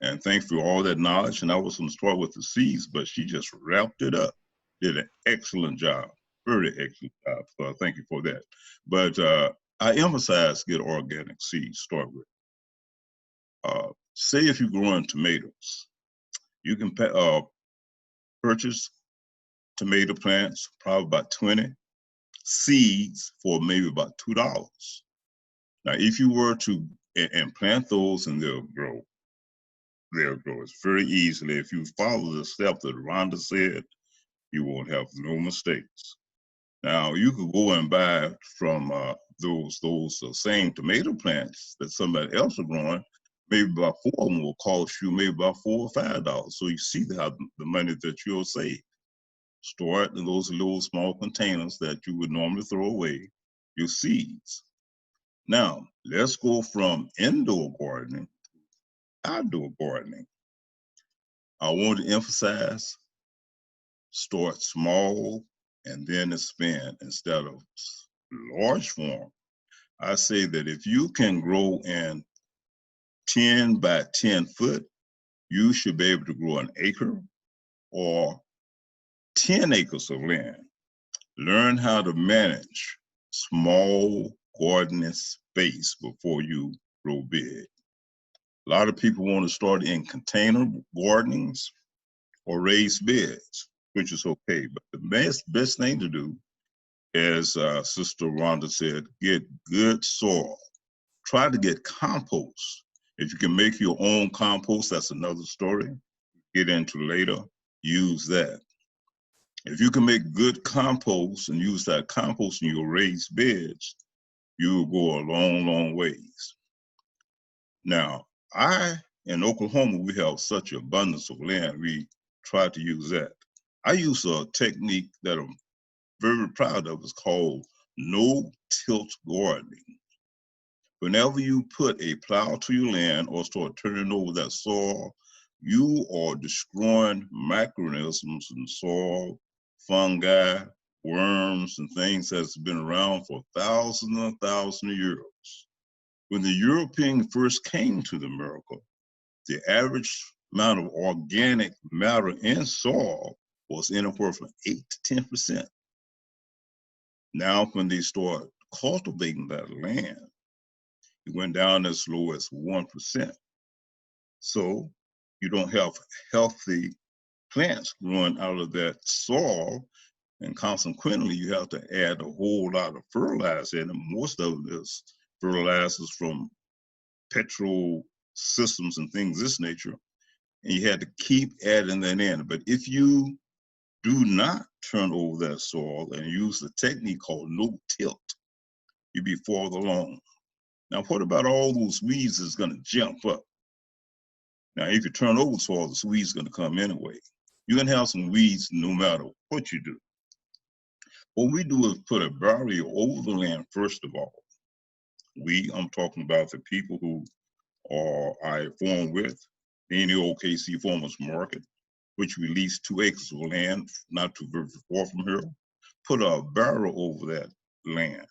and thanks for all that knowledge. And I was going to start with the seeds, but she just wrapped it up. Did an excellent job, very excellent job. So thank you for that. But I emphasize get organic seeds. Start with. Say if you're growing tomatoes, you can purchase tomato plants, probably about 20 seeds for maybe about $2. Now, if you were to and plant those and they'll grow it's very easily. If you follow the steps that Rhonda said, you won't have no mistakes. Now, you could go and buy from those same tomato plants that somebody else is growing. Maybe about 4 of them will cost you maybe about $4 or $5. So you see how the money that you'll save. Store it in those little small containers that you would normally throw away, your seeds. Now, let's go from indoor gardening to outdoor gardening. I want to emphasize, start small and then expand instead of large form. I say that if you can grow in 10 by 10 foot, you should be able to grow an acre or 10 acres of land. Learn how to manage small gardening space before you grow big. A lot of people want to start in container gardenings or raised beds, which is okay. But the best thing to do, as Sister Rhonda said, get good soil. Try to get compost. If you can make your own compost, that's another story. Get into later, use that. If you can make good compost and use that compost in your raised beds, you will go a long, long ways. Now, in Oklahoma, we have such abundance of land, we try to use that. I use a technique that I'm very proud of. It's called no-tilt gardening. Whenever you put a plow to your land or start turning over that soil, you are destroying microorganisms in the soil, fungi, worms, and things that's been around for thousands and thousands of years. When the Europeans first came to America, the average amount of organic matter in soil was anywhere from 8 to 10%. Now, when they start cultivating that land, it went down as low as 1%. So you don't have healthy plants growing out of that soil, and consequently, you have to add a whole lot of fertilizer in, and most of it is fertilizers from petrol systems and things of this nature, and you had to keep adding that in. But if you do not turn over that soil and use the technique called no-tilt, you'll be farther along. Now, what about all those weeds that's going to jump up? Now, if you turn over soil, the weeds going to come anyway. You're going to have some weeds no matter what you do. What we do is put a barrier over the land, first of all. I'm talking about the people who I form with, the NEOKC Farmers Market, which we lease 2 acres of land, not too very far from here. Put a barrier over that land,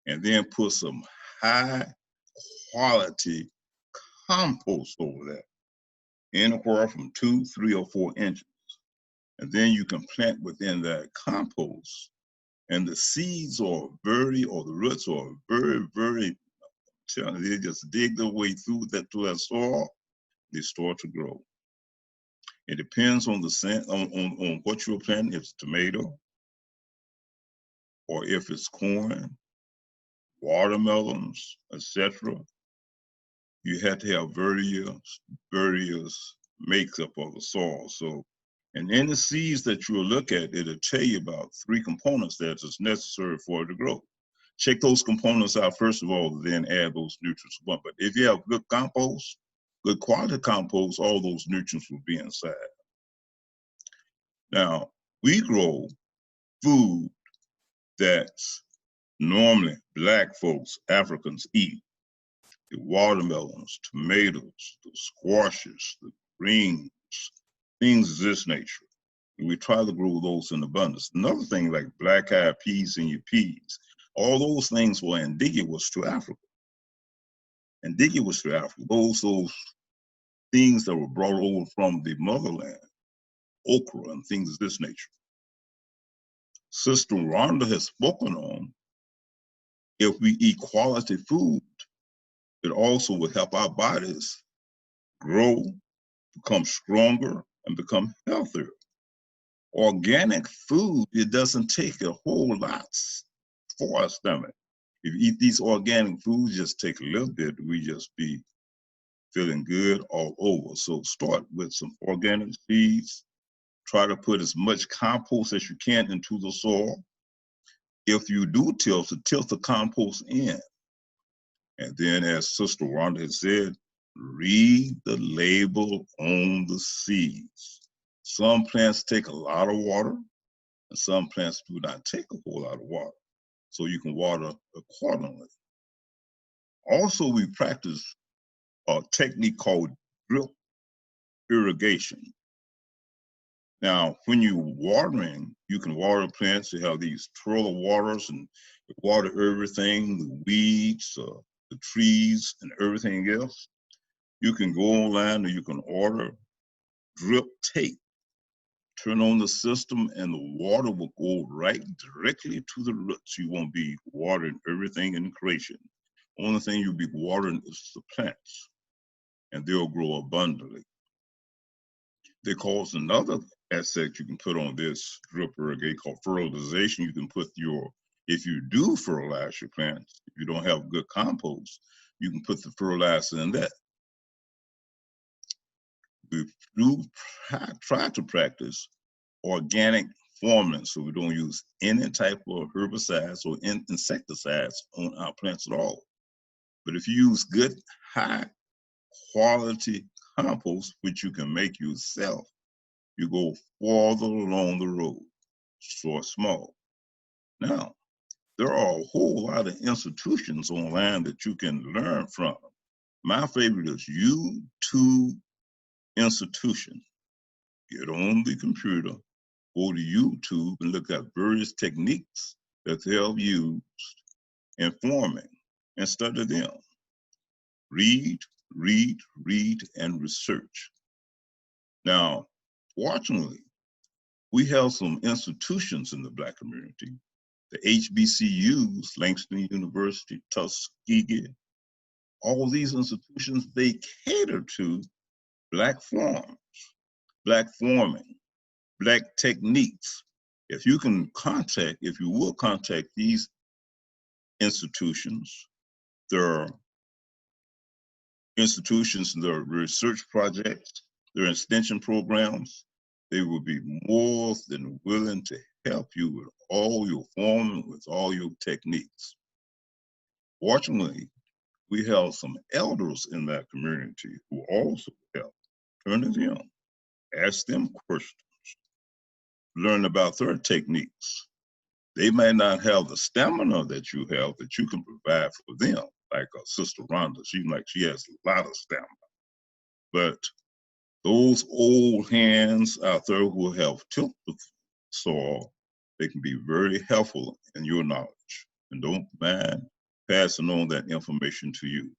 and then put some high quality compost over that, anywhere from 2, 3, or 4 inches. And then you can plant within that compost, and the seeds or the roots are very, very, they just dig their way through that soil, they start to grow. It depends on on what you're planting, if it's tomato, or if it's corn, watermelons, etc. You have to have various makeup of the soil. So And in the seeds that you'll look at, it'll tell you about 3 components that is necessary for it to grow. Check those components out first of all, then add those nutrients. But if you have good compost, good quality compost, all those nutrients will be inside. Now, we grow food that's normally Black folks, Africans eat. The watermelons, tomatoes, the squashes, the greens, things of this nature. And we try to grow those in abundance. Another thing like black-eyed peas and your peas, all those things were indigenous to Africa. Indigenous to Africa, those things that were brought over from the motherland, okra and things of this nature. Sister Rhonda has spoken on, if we eat quality food, it also will help our bodies grow, become stronger, and become healthier. Organic food, it doesn't take a whole lot for our stomach. If you eat these organic foods, just take a little bit, we just be feeling good all over. So start with some organic seeds. Try to put as much compost as you can into the soil. If you do tilt the compost in. And then as Sister Rhonda has said, read the label on the seeds. Some plants take a lot of water, and some plants do not take a whole lot of water. So you can water accordingly. Also, we practice a technique called drip irrigation. Now, when you're watering, you can water plants. You have these twirl of waters and you water everything, the weeds, the trees, and everything else. You can go online or you can order drip tape. Turn on the system and the water will go right directly to the roots. You won't be watering everything in creation. Only thing you'll be watering is the plants, and they'll grow abundantly. There's another aspect you can put on this drip irrigation called fertilization. You can put if you do fertilize your plants, if you don't have good compost, you can put the fertilizer in that. We do try to practice organic farming, so we don't use any type of herbicides or insecticides on our plants at all. But if you use good, high quality compost, which you can make yourself, you go farther along the road, start small. Now, there are a whole lot of institutions online that you can learn from. My favorite is YouTube Institution. Get on the computer, go to YouTube and look at various techniques that they have used in farming and study them. Read, and research. Now, fortunately, we have some institutions in the Black community. The HBCUs, Langston University, Tuskegee, all these institutions, they cater to Black farms, Black farming, Black techniques. If you will contact these institutions, there are institutions, there are research projects, there are extension programs. They will be more than willing to help you with all your farming, with all your techniques. Fortunately, we have some elders in that community who also help. Turn to them, ask them questions, learn about their techniques. They may not have the stamina that you have that you can provide for them, like Sister Rhonda. She has a lot of stamina. But those old hands out there who have tilled the soil, they can be very helpful in your knowledge. And don't mind passing on that information to you.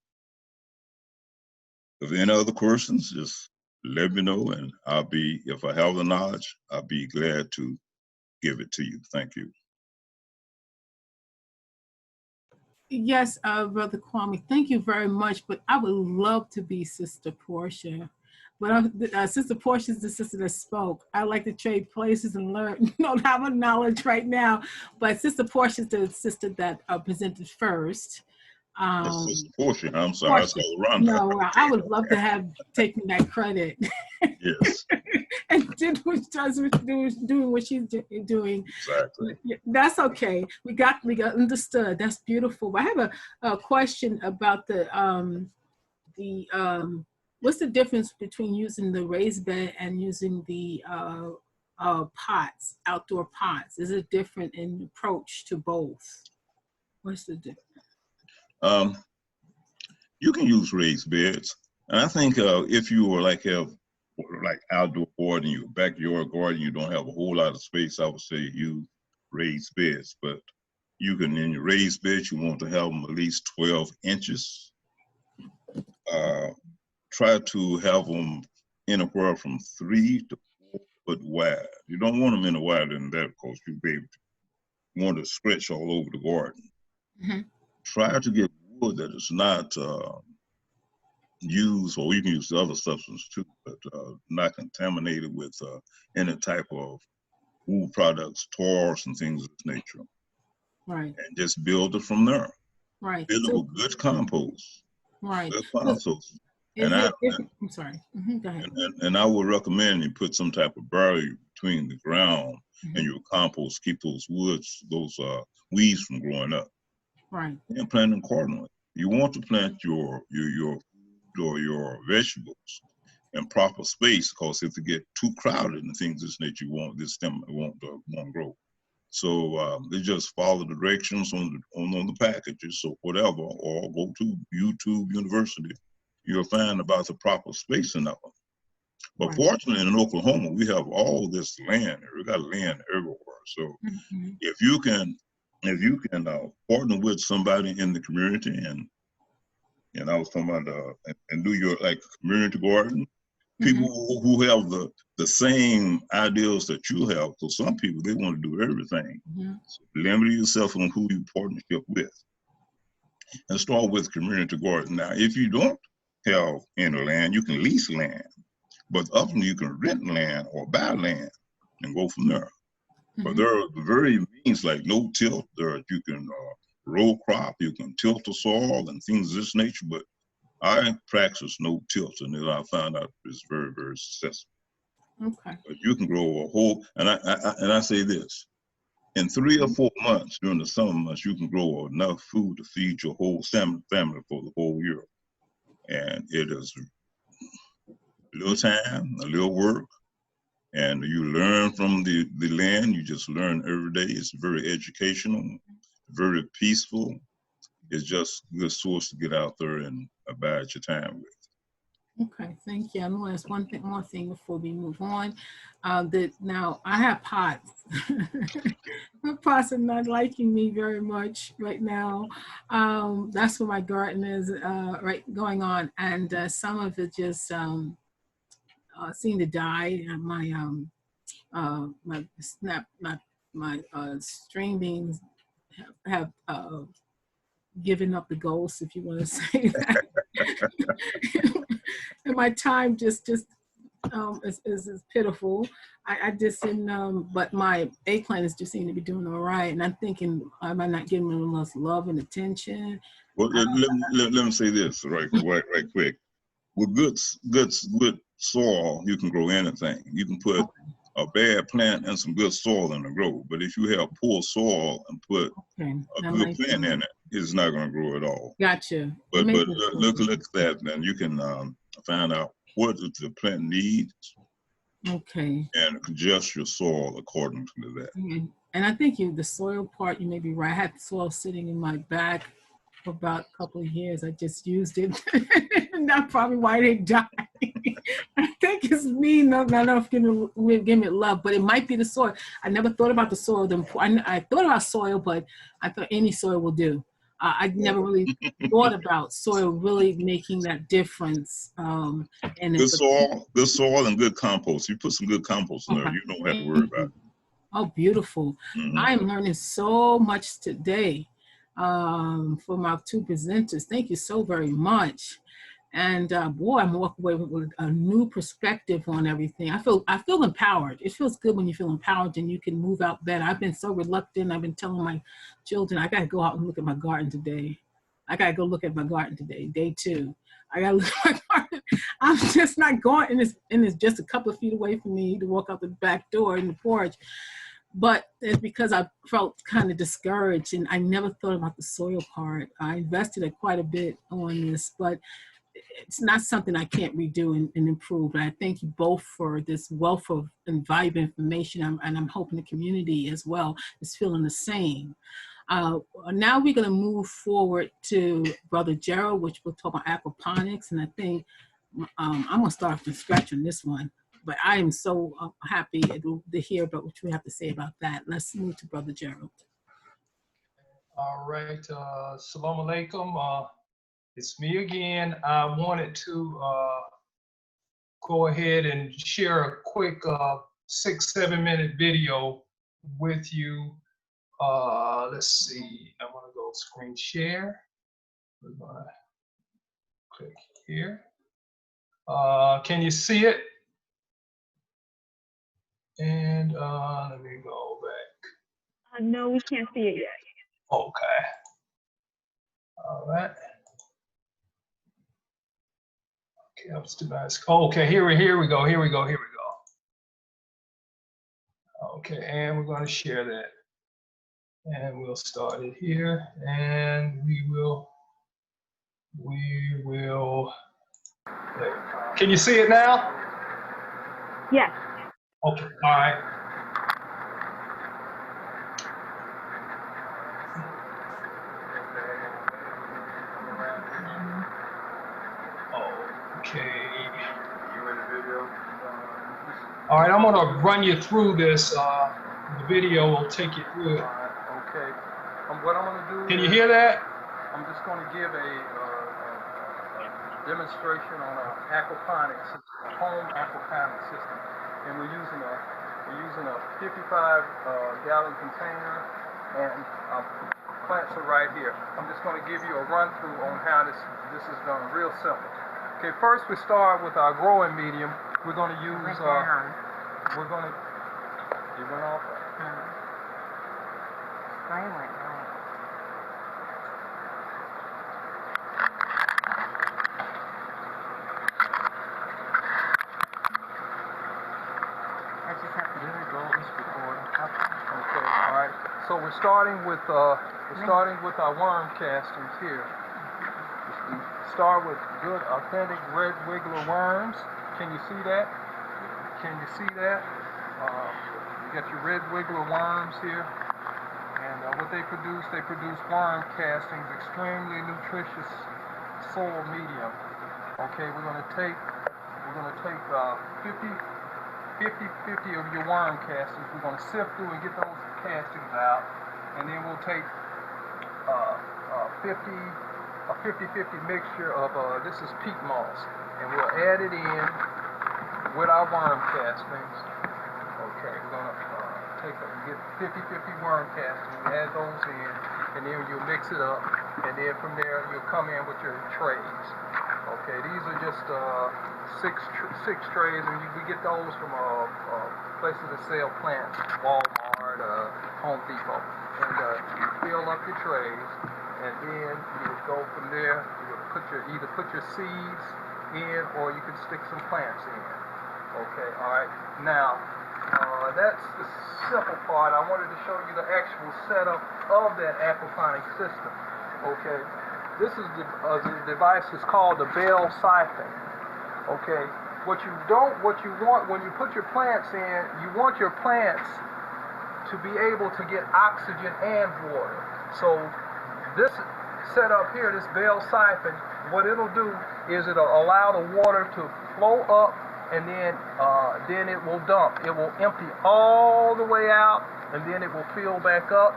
If any other questions, just let me know, and if I have the knowledge, I'll be glad to give it to you. Thank you. Yes, Brother Kwame, thank you very much. But I would love to be Sister Portia. But Sister Portia is the sister that spoke. I like to trade places and learn, don't have a knowledge right now. But Sister Portia is the sister that presented first. That's Sister Portia. I'm sorry, I saw Rhonda. No, I would love to have taken that credit. Yes. and did what doing what she's doing. Exactly. That's okay. We got understood. That's beautiful. I have a question about what's the difference between using the raised bed and using the pots, outdoor pots? Is it different in approach to both? What's the difference? You can use raised beds, and I think if you were have outdoor garden, your backyard garden, you don't have a whole lot of space, I would say use raised beds. But you can, in your raised beds, you want to have them at least 12 inches. Try to have them anywhere from 3 to 4 foot wide. You don't want them any wider than that because you want to stretch all over the garden. Mm-hmm. Try to get wood that is not used, or you can use other substances too, but not contaminated with any type of wood products, tars, and things of this nature. Right. And just build it from there. Right. Build it with good compost. Right. Good compost. I'm sorry. Go ahead. And I would recommend you put some type of barrier between the ground and your compost, keep those those weeds from growing up. Right. And plant them accordingly. You want to plant your vegetables in proper space, because if they get too crowded and things of this nature, this stem won't grow. So they just follow the directions on the packages, so whatever, or go to YouTube University. You'll find about the proper spacing of them. But right. Fortunately, in Oklahoma, we have all this land. We got land everywhere. So if you can partner with somebody in the community, and I was talking about and do your community garden, people who have the same ideals that you have. So some people, they want to do everything. So limit yourself on who you partnership with, and start with community garden. Now, if you don't have any land, you can lease land, but often you can rent land or buy land and go from there. But there are very means like no tilt. You can row crop, you can tilt the soil and things of this nature. But I practice no tilt, and then I found out it's very, very successful. Okay. But you can grow a whole, and I say this: in 3 or 4 months during the summer months, you can grow enough food to feed your whole family for the whole year. And it is a little time, a little work, and you learn from the land. You just learn every day. It's very educational, very peaceful. It's just a good source to get out there and abide your time with. Okay, thank you. I'm going to ask one more thing before we move on. Now, I have pots. My pots are not liking me very much right now. That's what my garden is going on, and some of it just seem to die. My string beans have given up the ghost, if you want to say that. And my time just is pitiful. I just didn't, but my eggplants just seem to be doing all right. And I'm thinking, am I not getting enough love and attention? Well, let me say this right quick. With good soil, you can grow anything. You can put a bad plant and some good soil in the grow. But if you have poor soil and put a good plant in it, it's not going to grow at all. Gotcha. But look at that, and you can find out what the plant needs. Okay. And adjust your soil according to that. And I think the soil part, you may be right. I had soil sitting in my back for about a couple of years. I just used it. And that's probably why they died. I think it's me not enough giving it love, but it might be the soil. I never thought about the soil. I thought about soil, but I thought any soil will do. I never really thought about soil really making that difference. Good soil and good compost. You put some good compost in there, you don't have to worry about it. Oh, beautiful. I am learning so much today from our 2 presenters. Thank you so very much. And boy, I'm walking away with a new perspective on everything. I feel empowered. It feels good when you feel empowered and you can move out better. I've been so reluctant. I've been telling my children, I got to go out and look at my garden today. Day 2. I gotta look at my garden. I'm just not going, and it's just a couple of feet away from me to walk out the back door in the porch. But it's because I felt kind of discouraged, and I never thought about the soil part. I invested quite a bit on this, but it's not something I can't redo and improve. And I thank you both for this wealth of valuable information, and I'm hoping the community as well is feeling the same. Now we're going to move forward to Brother Gerald, which we'll talk about aquaponics, and I think I'm going to start from scratch on this one. But I am so happy to hear about what you have to say about that. Let's move to Brother Gerald. All right, Assalamu alaikum. It's me again. I wanted to go ahead and share a quick 6-7 minute video with you. Let's see, I'm gonna go screen share. We're gonna click here. Can you see it? And let me go back. No, we can't see it yet. Okay. All right. Okay, up to nice. Okay, here we go. Okay, and we're going to share that. And we'll start it here, and we will. Can you see it now? Yes. Okay, all right. Okay. All right, I'm gonna run you through this. The video will take you through it. Okay. What I'm gonna do. Can you hear that? I'm just gonna give a demonstration on an aquaponics system, a home aquaponics system, and we're using a 55-gallon container, and plants are right here. I'm just gonna give you a run through on how this is done. Real simple. Okay, first we start with our growing medium. We're going to use, you went off? Screen went blank. I just have to There we go, it's recording. Okay, all right. So we're starting with our worm castings here. Start with good, authentic red wiggler worms. Can you see that? You got your red wiggler worms here. And what they produce worm castings, extremely nutritious soil medium. Okay, we're gonna take 50 of your worm castings. We're gonna sift through and get those castings out. And then we'll take a 50-50 mixture of, this is peat moss, and we'll add it in with our worm castings. Okay, we're gonna get 50-50 worm castings, add those in, and then you'll mix it up, and then from there you'll come in with your trays. Okay, these are just six trays, and we get those from places that sell plants, Walmart, Home Depot, and you fill up your trays. And then you would go from there. You would either put your seeds in, or you could stick some plants in. Okay, all right. Now, that's the simple part. I wanted to show you the actual setup of that aquaponic system. Okay, this is the device is called the Bell siphon. Okay, what you want when you put your plants in, you want your plants to be able to get oxygen and water. So this setup here, this Bell siphon, what it'll do is it'll allow the water to flow up, and then it will dump. It will empty all the way out, and then it will fill back up,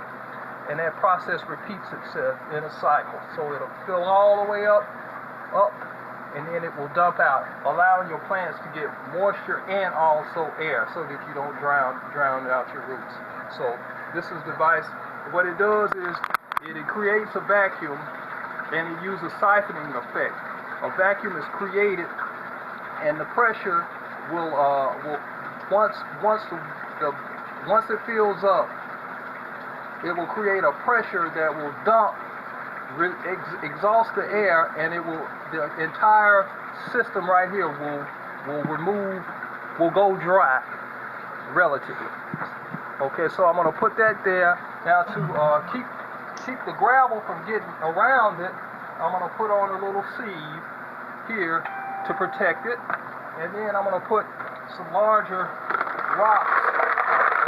and that process repeats itself in a cycle. So it'll fill all the way up, and then it will dump out, allowing your plants to get moisture and also air, so that you don't drown out your roots. So this is the device. What it does is it creates a vacuum, and it uses siphoning effect. A vacuum is created, and the pressure will once it fills up, it will create a pressure that will dump exhaust the air, and it will, the entire system right here will go dry relatively. Okay, so I'm gonna put that there. Now to keep the gravel from getting around it, I'm gonna put on a little sieve here to protect it, and then I'm gonna put some larger rocks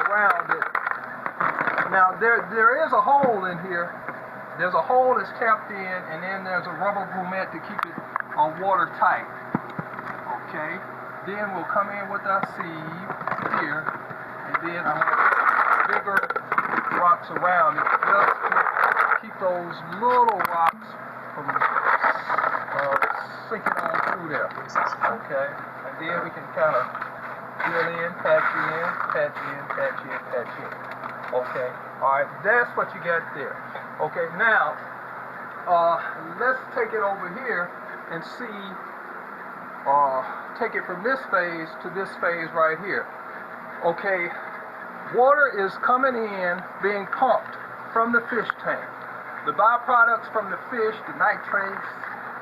around it. Now there is a hole in here. There's a hole that's tapped in, and then there's a rubber bromette to keep it watertight. Okay, then we'll come in with our sieve here, and then I'm gonna put bigger rocks around it, just to keep those little rocks from sinking on through there. Okay, and then we can kind of fill in, patch in, patch in, patch in, patch in. Okay, all right, that's what you got there. Okay, now let's take it over here and see, take it from this phase to this phase right here. Okay, water is coming in, being pumped from the fish tank. The byproducts from the fish, the nitrates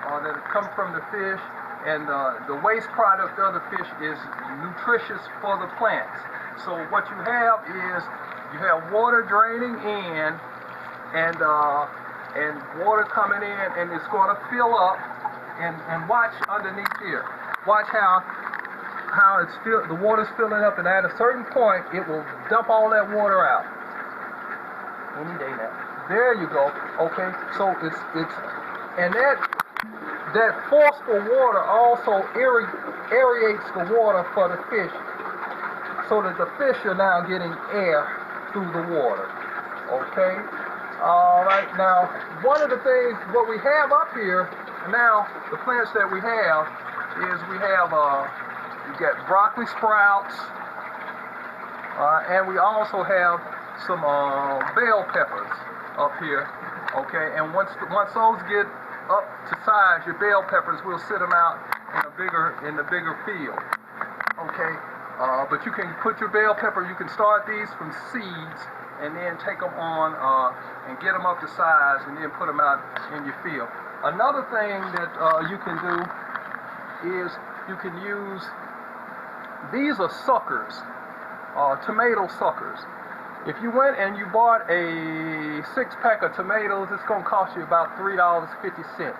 that come from the fish, and the waste product of the fish is nutritious for the plants. So what you have is, you have water draining in, and water coming in, and it's going to fill up, and watch underneath here. Watch how it's the water's filling up, and at a certain point it will dump all that water out. Any day now. There you go. Okay, so it's and that forceful water also aerates the water for the fish, so that the fish are now getting air through the water. Okay. All right. Now, one of the things what we have up here now, the plants that we have is we got broccoli sprouts, and we also have some bell peppers up here. Okay, and once those get up to size, your bell peppers, we'll sit them out in the bigger field. Okay, but you can put your bell pepper. You can start these from seeds, and then take them on and get them up to size, and then put them out in your field. Another thing that you can do is you can use, these are suckers, tomato suckers. If you went and you bought a 6-pack of tomatoes, it's going to cost you about $3.50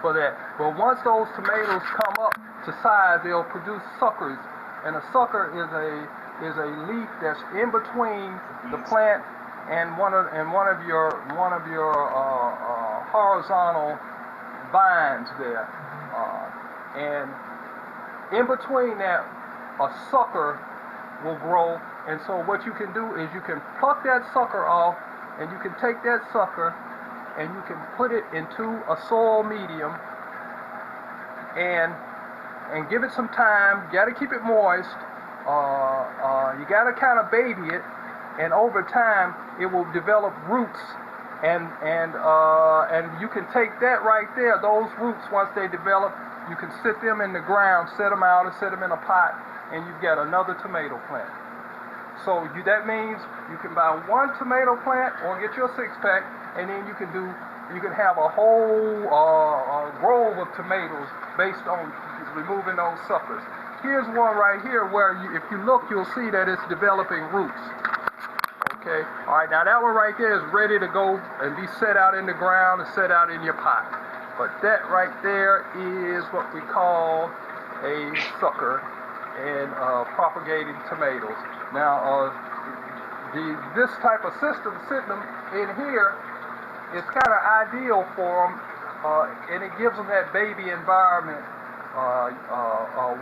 for that. But once those tomatoes come up to size, they'll produce suckers, and a sucker is a leaf that's in between the plant and one of your horizontal vines there, and in between that, a sucker will grow. And so what you can do is you can pluck that sucker off, and you can take that sucker and you can put it into a soil medium and give it some time. You got to keep it moist. You got to kind of baby it, and over time it will develop roots. And you can take that right there, those roots, once they develop, you can sit them in the ground, set them out, and set them in a pot, and you've got another tomato plant. So that means you can buy one tomato plant or get your 6-pack, and then you can have a whole grove of tomatoes based on removing those suckers. Here's one right here where if you look, you'll see that it's developing roots. Okay, all right, now that one right there is ready to go and be set out in the ground and set out in your pot. But that right there is what we call a sucker in propagating tomatoes. Now, this type of system, sitting them in here, is kind of ideal for them, and it gives them that baby environment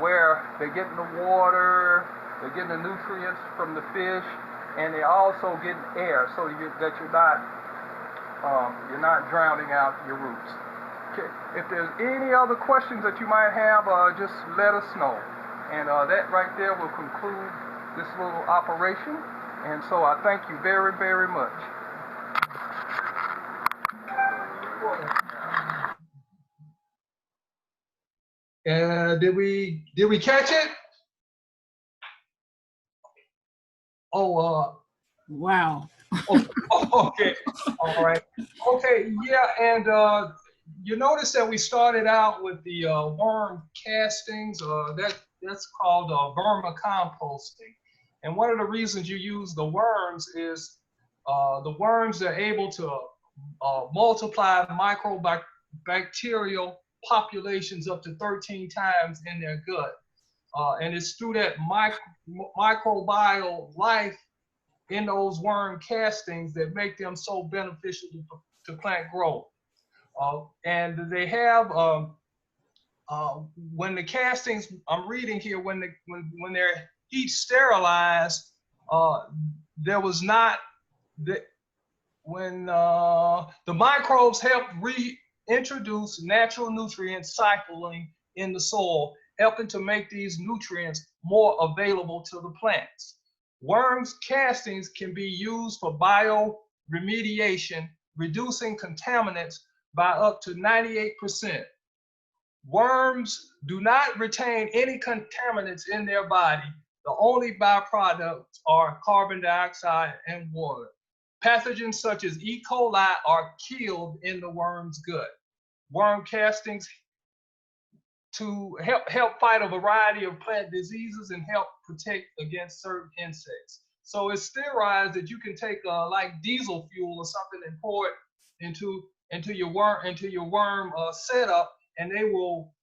where they're getting the water, they're getting the nutrients from the fish, and they're also getting air, so that you're not drowning out your roots. Okay. If there's any other questions that you might have, just let us know. And that right there will conclude this little operation. And so I thank you very, very much. Did we catch it? Oh, Wow. Okay, all right. Okay, yeah, and you notice that we started out with the worm castings. That's called vermicomposting. And one of the reasons you use the worms is the worms are able to multiply microbacterial populations up to 13 times in their gut. And it's through that microbial life in those worm castings that make them so beneficial to plant growth. And they have, when the castings, I'm reading here, when they're heat sterilized, there was not, when the microbes help reintroduce natural nutrient cycling in the soil, helping to make these nutrients more available to the plants. Worms castings can be used for bioremediation, reducing contaminants by up to 98%. Worms do not retain any contaminants in their body. The only byproducts are carbon dioxide and water. Pathogens such as E. coli are killed in the worm's gut. Worm castings to help fight a variety of plant diseases and help protect against certain insects. So it's sterilized that you can take like diesel fuel or something and pour it into your worm setup, and they will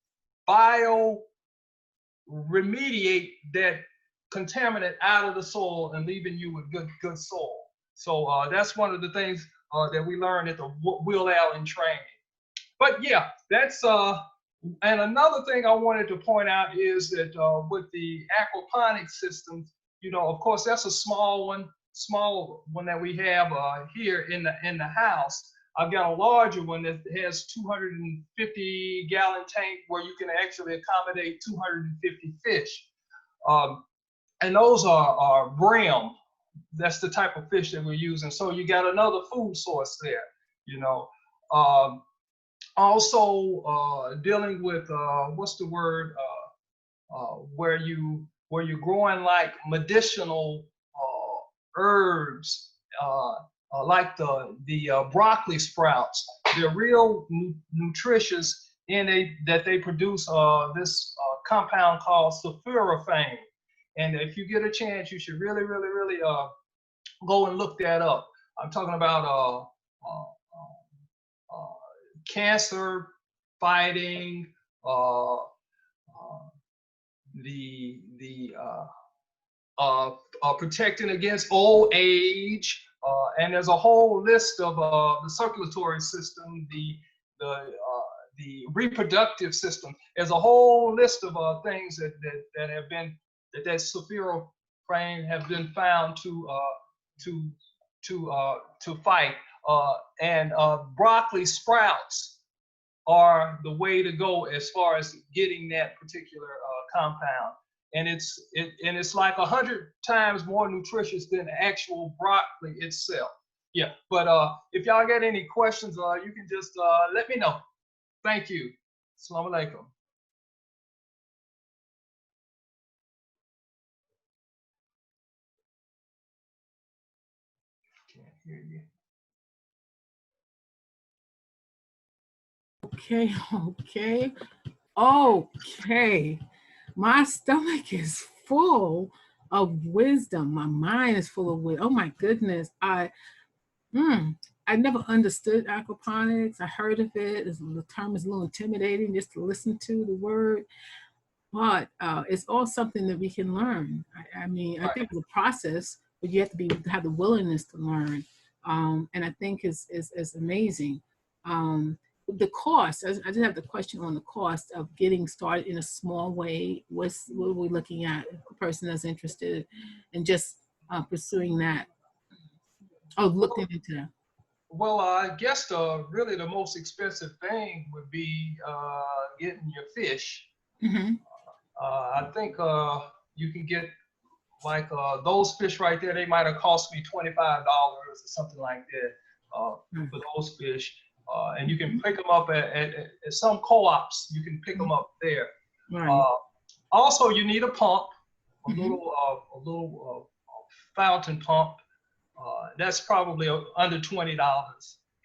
bioremediate that contaminant out of the soil and leaving you with good soil. So that's one of the things that we learned at the Will Allen training. But yeah, that's and another thing I wanted to point out is that with the aquaponics systems, you know, of course, that's a small one that we have here in the house. I've got a larger one that has 250 gallon tank where you can actually accommodate 250 fish. And those are brim. That's the type of fish that we're using. So you got another food source there, you know. Also dealing with what's the word, where you're growing like medicinal herbs, like the broccoli sprouts. They're real nutritious that they produce this compound called sulforaphane. And if you get a chance, you should really go and look that up. I'm talking about cancer fighting, protecting against old age, and there's a whole list of the circulatory system, the reproductive system. There's a whole list of things that have been that sulforaphane have been found to fight. And broccoli sprouts are the way to go as far as getting that particular compound. And it's like 100 times more nutritious than the actual broccoli itself. Yeah, but if y'all got any questions, you can just let me know. Thank you. Assalamu alaikum. Can't hear you. Okay. My stomach is full of wisdom. My mind is full of wisdom. Oh my goodness. I never understood aquaponics. I heard of it. The term is a little intimidating just to listen to the word, but it's all something that we can learn. I mean, I think it's a process, but you have to have the willingness to learn. And I think is amazing. The cost, I just have the question on the cost of getting started in a small way. What are we looking at if a person that's interested in just pursuing that? Oh, looking into that. Well, I guess really the most expensive thing would be getting your fish. Mm-hmm. I think you can get like those fish right there. They might have cost me $25 or something like that for those fish. And you can pick them up at some co-ops. You can pick them up there. Right. Also, you need a pump, a little fountain pump. That's probably under $20.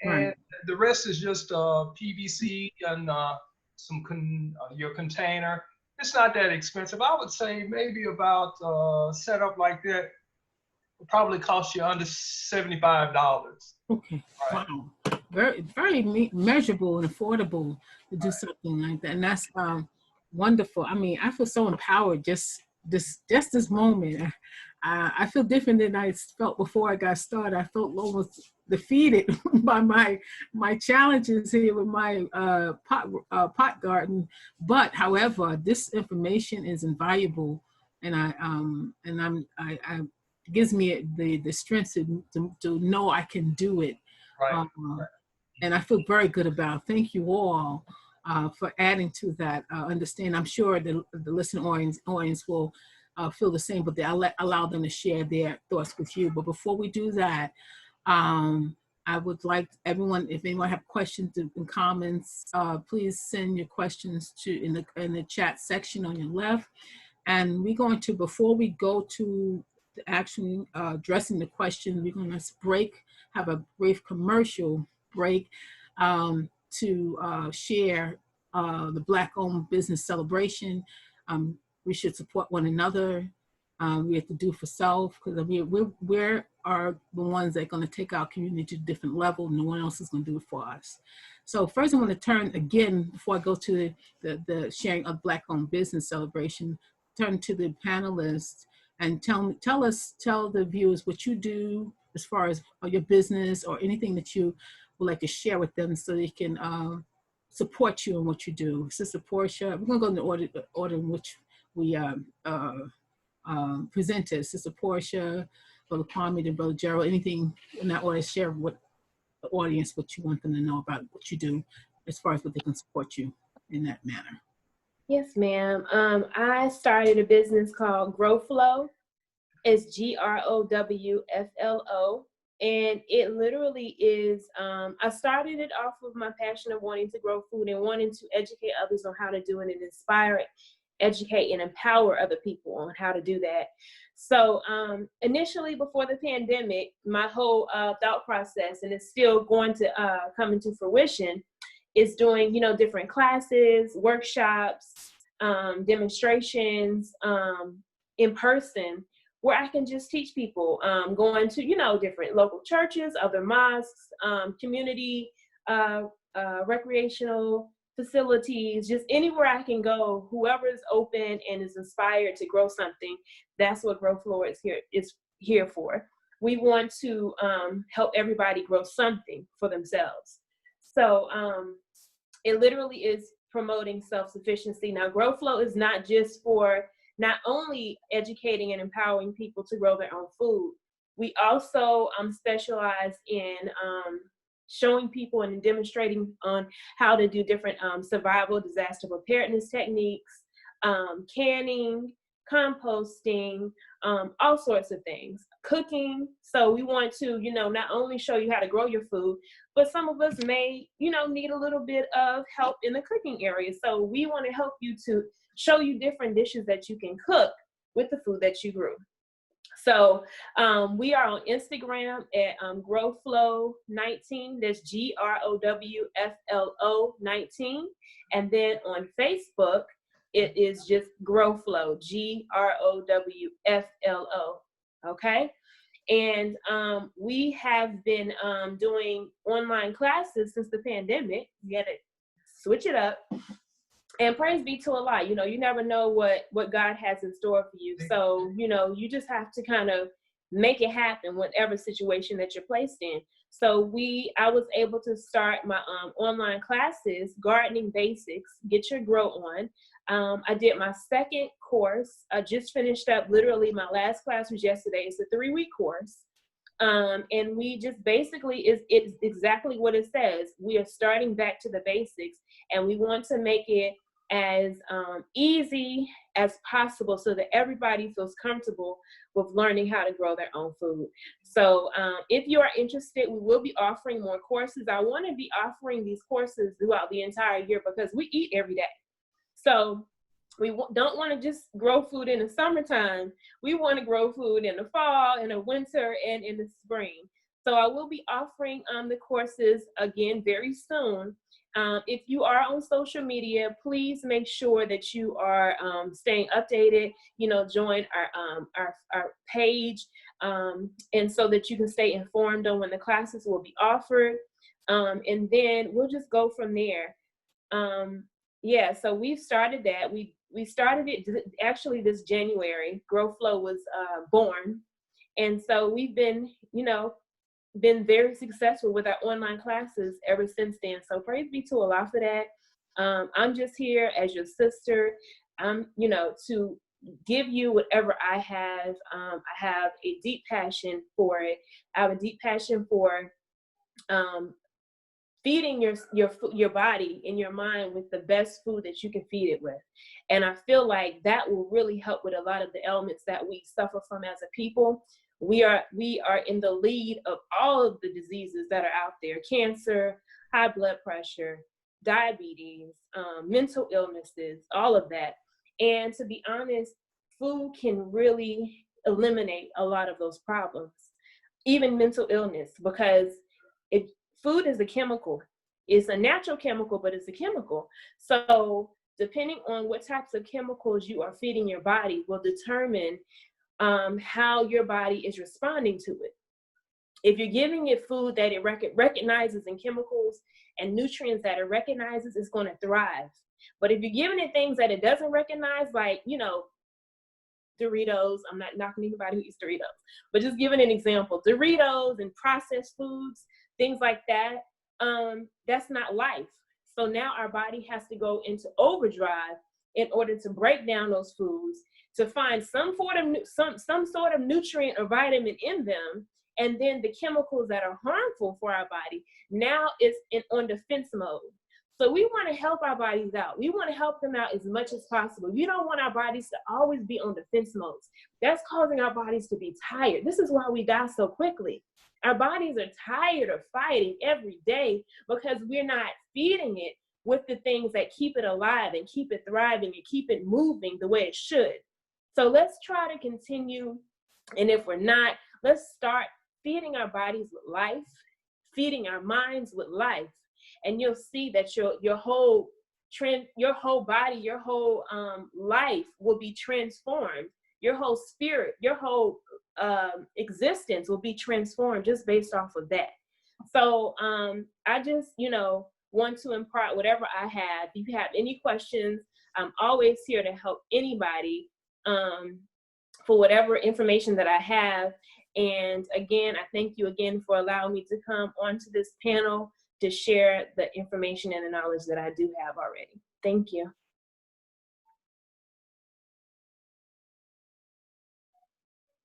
And Right. the rest is just PVC and your container. It's not that expensive. I would say maybe about setup like that would probably cost you under $75. Okay. Right. Wow. Very measurable and affordable to do something like that, and that's wonderful. I mean, I feel so empowered just this moment. I feel different than I felt before I got started. I felt almost defeated by my challenges here with my pot garden. But however, this information is invaluable, and I gives me the strength to know I can do it. Right. And I feel very good about it. Thank you all for adding to that. Understand, I'm sure the listening audience will feel the same, but I'll allow them to share their thoughts with you. But before we do that, I would like everyone, if anyone have questions and comments, please send your questions in the chat section on your left. And we're going to, before we go to actually addressing the question, we're going to have a brief commercial break to share the Black-owned business celebration. We should support one another. We have to do for self, because we are the ones that are going to take our community to a different level. No one else is going to do it for us. So first, I want to turn again, before I go to the sharing of Black-owned business celebration, turn to the panelists and tell the viewers what you do as far as your business or anything that you would like to share with them, so they can support you in what you do. Sister Portia, we're going to go in the order in which we presented. Sister Portia, Brother Kwame, and Brother Gerald, anything in that order, share with the audience what you want them to know about what you do as far as what they can support you in that manner. Yes, ma'am. I started a business called Grow Flow. It's GROWFLO. And it literally is, I started it off of my passion of wanting to grow food and wanting to educate others on how to do it and inspire, educate, and empower other people on how to do that. So initially, before the pandemic, my whole thought process, and it's still going to come into fruition, is doing, different classes, workshops, demonstrations in person, where I can just teach people, going to, different local churches, other mosques, community, recreational facilities, just anywhere I can go, whoever is open and is inspired to grow something. That's what Grow Flow is here for. We want to help everybody grow something for themselves. So it literally is promoting self-sufficiency. Now, Grow Flow is not just for not only educating and empowering people to grow their own food. We also specialize in showing people and demonstrating on how to do different survival disaster preparedness techniques, canning, composting, all sorts of things, cooking. So we want to, not only show you how to grow your food, but some of us may, need a little bit of help in the cooking area. So we want to help you to show you different dishes that you can cook with the food that you grew. So we are on Instagram at GrowFlow19. That's GROWFLO 19. And then on Facebook, it is just GrowFlow, GROWFLO. Okay. And we have been doing online classes since the pandemic. You gotta switch it up. And praise be to Allah, you never know what God has in store for you. So, you just have to kind of make it happen, whatever situation that you're placed in. So I was able to start my online classes, Gardening Basics, Get Your Grow On. I did my second course. I just finished up, literally my last class was yesterday. It's a 3-week course. And we just basically, it's exactly what it says. We are starting back to the basics, and we want to make it as easy as possible so that everybody feels comfortable with learning how to grow their own food. So if you are interested, we will be offering more courses. I want to be offering these courses throughout the entire year because we eat every day. So don't want to just grow food in the summertime. We want to grow food in the fall, in the winter, and in the spring. So I will be offering the courses again very soon. If you are on social media, please make sure that you are staying updated. You know, join our page, and so that you can stay informed on when the classes will be offered. And then we'll just go from there. Yeah, so we've started that. We started it actually this January. Grow Flow was born, and so we've been, you know, been very successful with our online classes ever since then. So praise be to Allah for that. I'm just here as your sister, you know, to give you whatever I have. I have a deep passion for it. I have a deep passion for feeding your body and your mind with the best food that you can feed it with. And I feel like that will really help with a lot of the ailments that we suffer from as a people. We are in the lead of all of the diseases that are out there: cancer, high blood pressure, diabetes, mental illnesses, all of that. And to be honest, food can really eliminate a lot of those problems, even mental illness, because food is a chemical. It's a natural chemical, but it's a chemical. So depending on what types of chemicals you are feeding your body will determine how your body is responding to it. If you're giving it food that it recognizes and chemicals and nutrients that it recognizes, it's going to thrive. But if you're giving it things that it doesn't recognize, like, you know, Doritos, I'm not knocking anybody who eats Doritos, but just giving an example, Doritos and processed foods, things like that, that's not life. So now our body has to go into overdrive in order to break down those foods, to find some sort of nutrient or vitamin in them, and then the chemicals that are harmful for our body, now it's on defense mode. So we want to help our bodies out. We want to help them out as much as possible. We don't want our bodies to always be on defense modes. That's causing our bodies to be tired. This is why we die so quickly. Our bodies are tired of fighting every day because we're not feeding it with the things that keep it alive and keep it thriving and keep it moving the way it should. So let's try to continue. And if we're not, let's start feeding our bodies with life, feeding our minds with life. And you'll see that your whole body, your whole life will be transformed. Your whole spirit, your whole existence will be transformed just based off of that. So I just, you know, want to impart whatever I have. If you have any questions, I'm always here to help anybody for whatever information that I have. And again, I thank you again for allowing me to come onto this panel to share the information and the knowledge that I do have already. Thank you.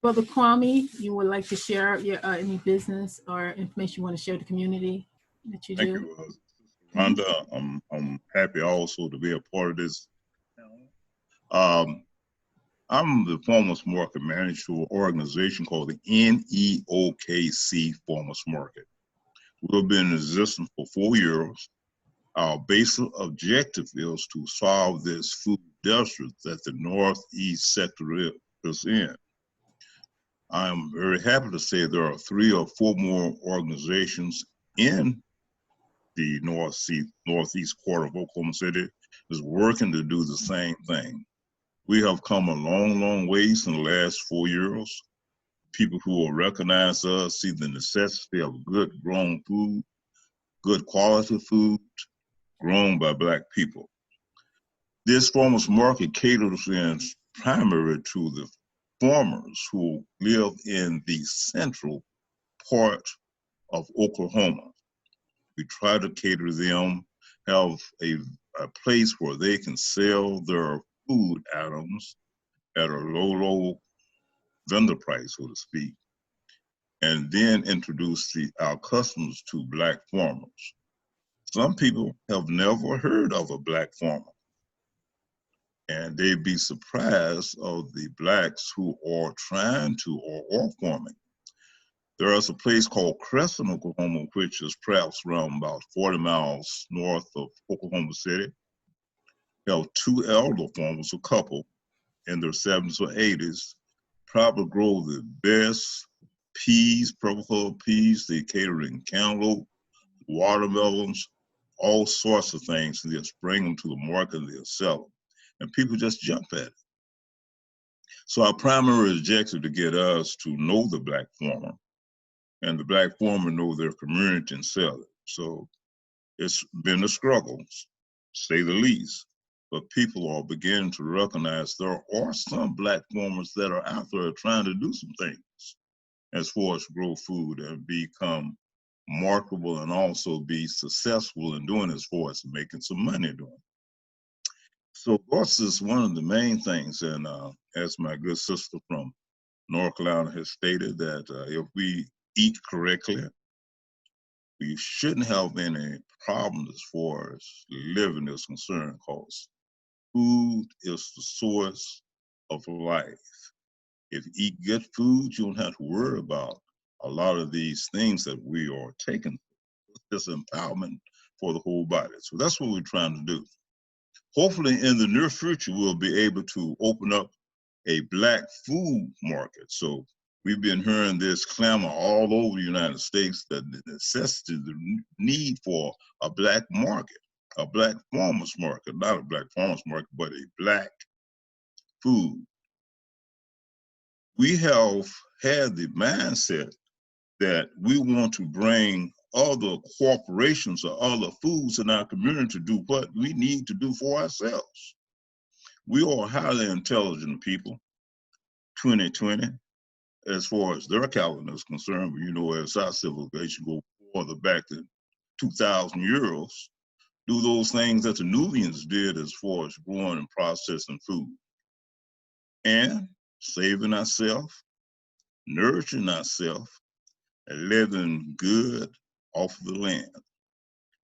Brother Kwame, you would like to share your any business or information you want to share with the community that you do? Thank you, Rhonda. I'm happy also to be a part of this. I'm the Farmers Market Manager for an organization called the NEOKC Farmers Market. We've been in existence for 4 years. Our basic objective is to solve this food deficit that the Northeast sector is in. I'm very happy to say there are 3 or 4 more organizations in the Northeast quarter of Oklahoma City is working to do the same thing. We have come a long, long ways in the last 4 years. People who will recognize us, see the necessity of good grown food, good quality food, grown by Black people. This farmers market caters in primarily to the farmers who live in the central part of Oklahoma. We try to cater to them, have a place where they can sell their food items at a low vendor price, so to speak, and then introduce our customers to Black farmers. Some people have never heard of a Black farmer, and they'd be surprised of the Blacks who are trying to or are farming. There is a place called Crescent, Oklahoma, which is perhaps around about 40 miles north of Oklahoma City. have two elder farmers, a couple in their 70s or 80s, probably grow the best peas, purple colored peas. They cater in cantaloupe, watermelons, all sorts of things, and they'll bring them to the market and they'll sell them. And people just jump at it. So our primary objective to get us to know the Black farmer, and the Black farmer know their community and sell it. So it's been a struggle, to say the least. But people are beginning to recognize there are some Black farmers that are out there trying to do some things as far as grow food and become marketable and also be successful in doing as far as making some money doing it. So this is one of the main things, and as my good sister from North Carolina has stated, that if we eat correctly, we shouldn't have any problems as far as living is concerned, because food is the source of life. If you eat good food, you don't have to worry about a lot of these things that we are taking. It's empowerment for the whole body. So that's what we're trying to do. Hopefully in the near future, we'll be able to open up a Black food market. So we've been hearing this clamor all over the United States that the necessity, the need for a Black market, a Black farmers market, not a Black farmers market, but a Black food. We have had the mindset that we want to bring other corporations or other foods in our community to do what we need to do for ourselves. We are highly intelligent people, 2020, as far as their calendar is concerned. But you know, as our civilization go further back than 2,000 years, do those things that the Nubians did as far as growing and processing food. And saving ourselves, nourishing ourselves, and living good off the land.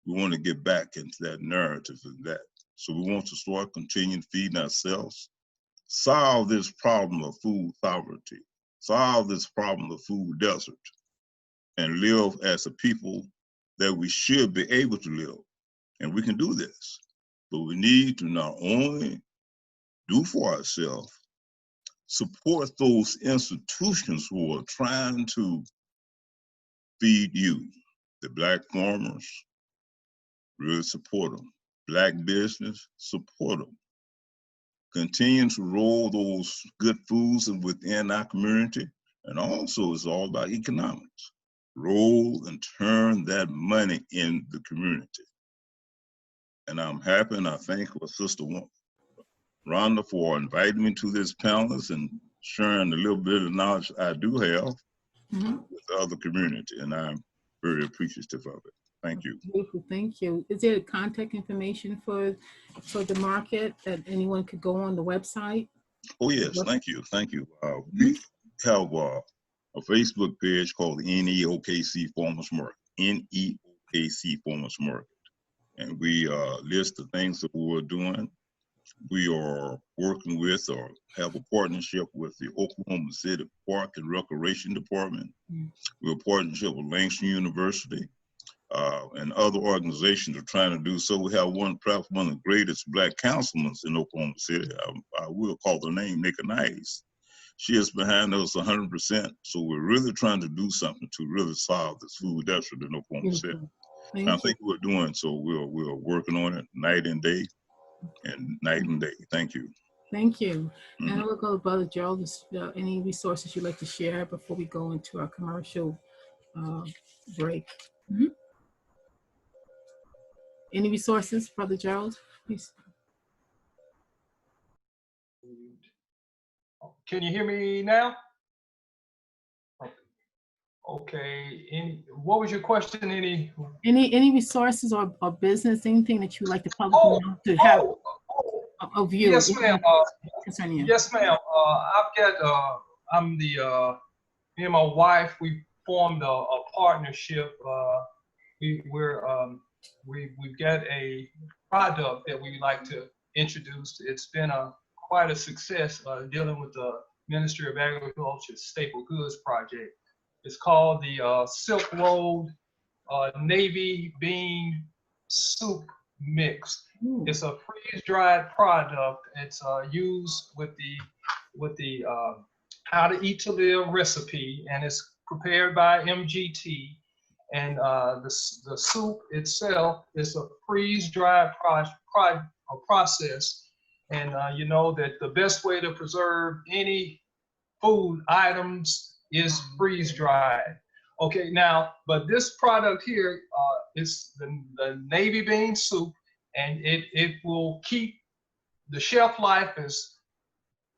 We want to get back into that narrative and that. So we want to start continuing feeding ourselves, solve this problem of food poverty, solve this problem of food desert, and live as a people that we should be able to live. And we can do this, but we need to not only do for ourselves, support those institutions who are trying to feed you. The Black farmers, really support them. Black business, support them. Continue to roll those good foods within our community. And also it's all about economics. Roll and turn that money in the community. And I'm happy and I thank my sister Rhonda for inviting me to this panel and sharing a little bit of knowledge I do have with the other community. And I'm very appreciative of it. Thank you. Beautiful, thank you. Is there contact information for the market that anyone could go on the website? Oh yes, thank you, thank you. We have a Facebook page called NEOKC Farmers Market, NEOKC Farmers Market. And we list the things that we're doing. We are working with or have a partnership with the Oklahoma City Park and Recreation Department. We're a partnership with Langston University and other organizations are trying to do so. We have perhaps one of the greatest Black councilmen in Oklahoma City. I will call her name, Nikki Nice. She is behind us 100%. So we're really trying to do something to really solve this food deficit in Oklahoma City. I think we're doing so. We're working on it night and day. Thank you. Thank you. And we'll go to Brother Gerald. Any resources you'd like to share before we go into our commercial break? Any resources, Brother Gerald, please? Can you hear me now? Okay. What was your question? Any resources or business, anything that you would like the public know to have of you? Yes, ma'am. Yes, ma'am. I'm me and my wife, we formed a partnership. We've got a product that we like to introduce. It's been quite a success dealing with the Ministry of Agriculture Staple Goods Project. It's called the Silk Road Navy Bean Soup mix. Ooh. It's a freeze-dried product. It's used with the How to Eat to Live recipe, and it's prepared by MGT. And the soup itself is a freeze-dried process. And you know that the best way to preserve any food items is freeze-dried. Okay, now, but this product here is the navy bean soup, and it will keep, the shelf life is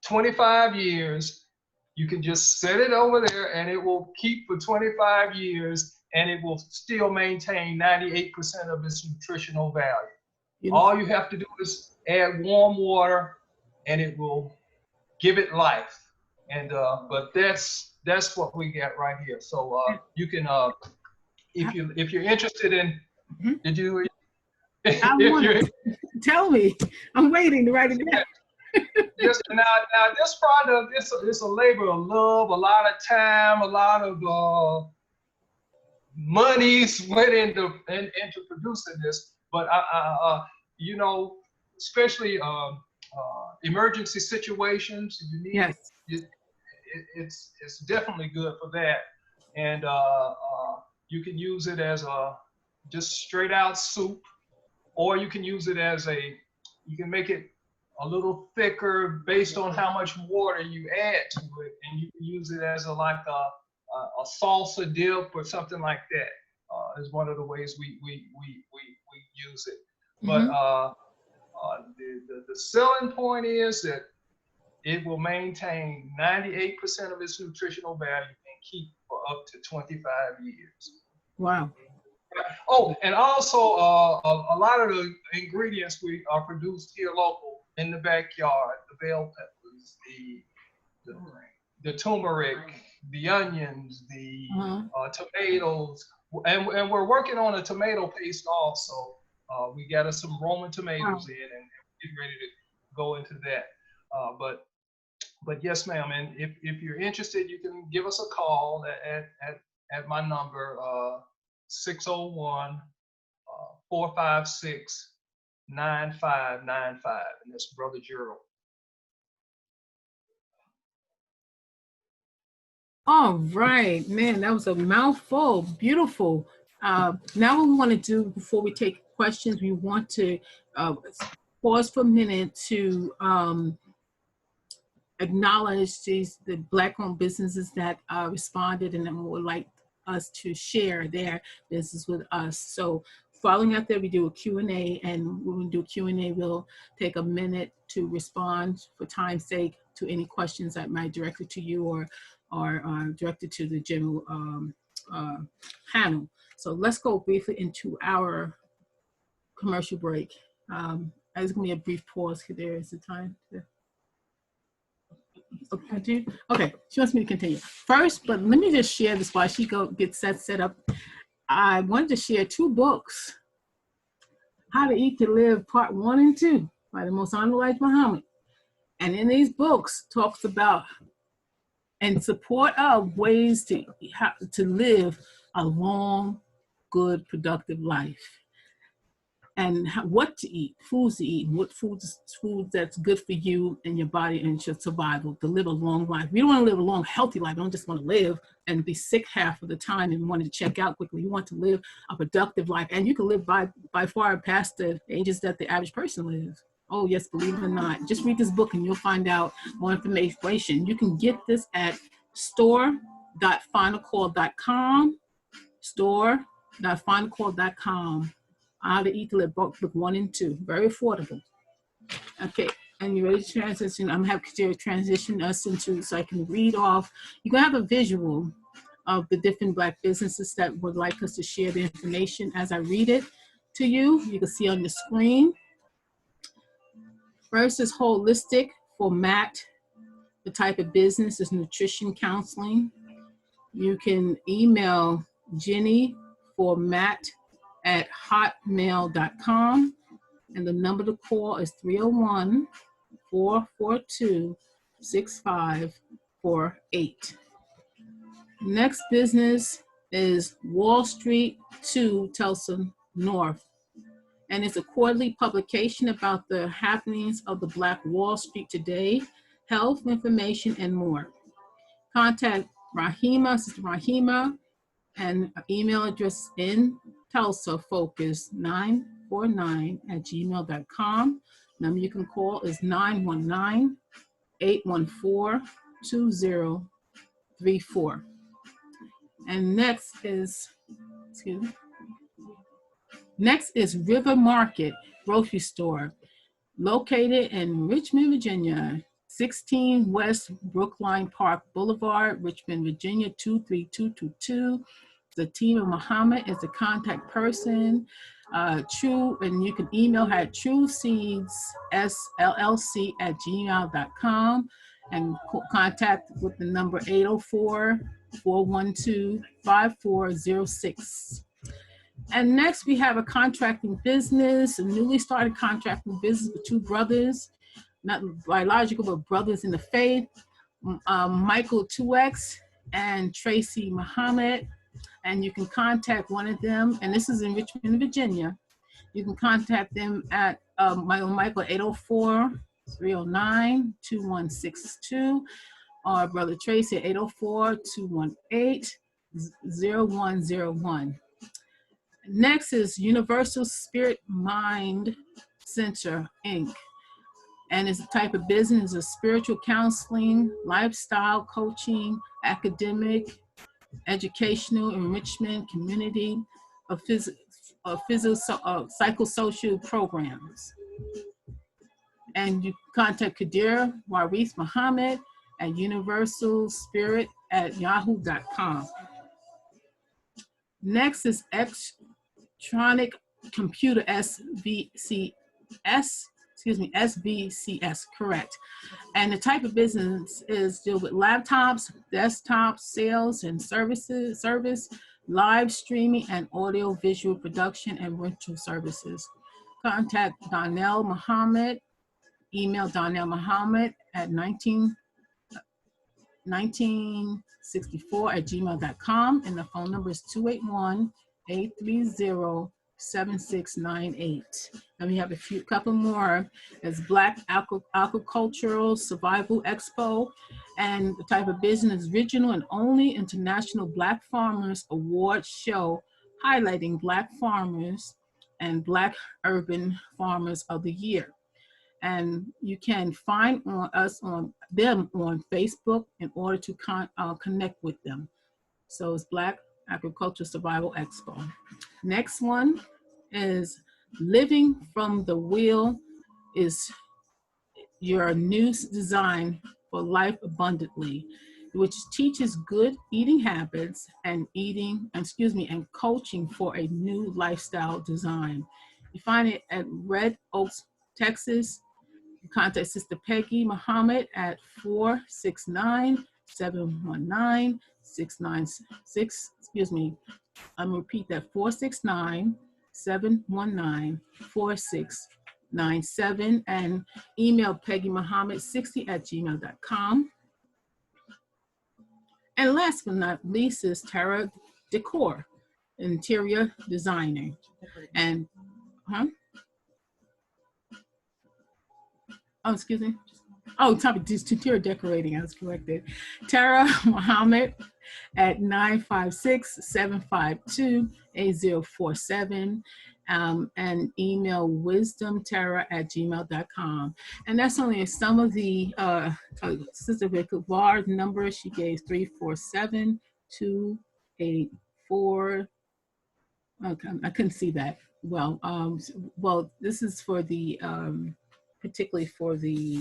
25 years. You can just set it over there and it will keep for 25 years and it will still maintain 98% of its nutritional value. Beautiful. All you have to do is add warm water and it will give it life. And but that's what we got right here. So you can if you're interested in, did you? I want to tell me. I'm waiting to write it down. Yes. Now this product it's a labor of love, a lot of time, a lot of monies went into producing this. But you know, especially emergency situations, you need. Yes. It's definitely good for that, and you can use it as a just straight out soup, or you can use it as you can make it a little thicker based on how much water you add to it, and you can use it as like a salsa dip or something like that. Is one of the ways we use it. But the selling point is that it will maintain 98% of its nutritional value and keep for up to 25 years. Wow. Oh, and also a lot of the ingredients we are produced here local in the backyard. The bell peppers, the turmeric, the onions, the tomatoes, and we're working on a tomato paste also. We got us some Roman tomatoes in, and getting ready to go into that. But yes, ma'am, and if you're interested, you can give us a call at my number, 601-456-9595, and that's Brother Gerald. All right, man, that was a mouthful. Beautiful. Now what we want to do before we take questions, we want to pause for a minute to acknowledge the Black-owned businesses that responded and would like us to share their business with us. So following out there, we do a Q&A, and when we do a Q&A, we'll take a minute to respond for time's sake to any questions that might direct it to you or directed to the general panel. So let's go briefly into our commercial break. There's gonna be a brief pause. There is the time to continue. Okay, she wants me to continue first, but let me just share this while she gets set up. I wanted to share 2 books: How to Eat to Live Part 1 and 2 by the Most Honorable Elijah Muhammad. And in these books talks about and support of ways to live a long, good, productive life. And what to eat, foods to eat, what foods that's good for you and your body and your survival, to live a long life. We don't want to live a long, healthy life. We don't just want to live and be sick half of the time and want to check out quickly. You want to live a productive life. And you can live by far past the ages that the average person lives. Oh, yes, believe it or not. Just read this book and you'll find out more information. You can get this at store.finalcall.com, store.finalcall.com. How to Eat to Live, book 1 and 2. Very affordable. Okay, and you ready to transition? I'm happy to transition us into, so I can read off. You're going to have a visual of the different Black businesses that would like us to share the information as I read it to you. You can see on the screen. First is Holistic for Matt. The type of business is nutrition counseling. You can email Jenny for Matt at hotmail.com, and the number to call is 301-442-6548. Next business is Wall Street 2 Tulsa North. And it's a quarterly publication about the happenings of the Black Wall Street today, health information, and more. Contact Rahima, Sister Rahima, and email address in Tulsa focus 949@gmail.com. Number you can call is 919-814-2034. And next is River Market Grocery Store, located in Richmond, Virginia, 16 West Brookline Park Boulevard, Richmond, Virginia, 23222. Zatima Muhammad is the contact person. And you can email her at trueseedsllc@gmail.com and contact with the number 804-412-5406. And next we have a contracting business, a newly started contracting business with two brothers, not biological, but brothers in the faith, Michael 2X and Tracy Muhammad. And you can contact one of them, and this is in Richmond, Virginia. You can contact them at Michael 804-309-2162, or Brother Tracy at 804-218-0101. Next is Universal Spirit Mind Center, Inc. And it's a type of business of spiritual counseling, lifestyle coaching, academic, educational, enrichment, community, psychosocial programs. And you contact Kadir Waris Muhammad at universalspirit@yahoo.com. Next is Electronic Computer SVCS, correct. And the type of business is deal with laptops, desktops, sales and service, live streaming, and audio visual production and rental services. Contact Donnell Muhammad. Email Donnell Muhammad at 1964@gmail.com, and the phone number is 281-830-7698. And we have a couple more. It's Black Agricultural Survival Expo, and the type of business is regional and only international Black Farmers Award Show, highlighting Black farmers and Black urban farmers of the year. And you can find them on Facebook in order to connect with them. So it's Black Agriculture Survival Expo. Next one is Living from the Wheel, is your new design for life abundantly, which teaches good eating habits and coaching for a new lifestyle design. You find it at Red Oaks, Texas. Contact Sister Peggy Muhammad at 469-719-696. I'm gonna repeat that, 469-719-4697, and email Peggy Muhammad 60@gmail.com. And last but not least is Tara Decor, interior designer. And topic is interior decorating. I was corrected. Tara Muhammad at 956-752-8047, and email wisdomtara@gmail.com. And that's only some of the Sister Victor Bar number she gave, 347-284. Okay, I couldn't see that. Well, this is for the particularly for the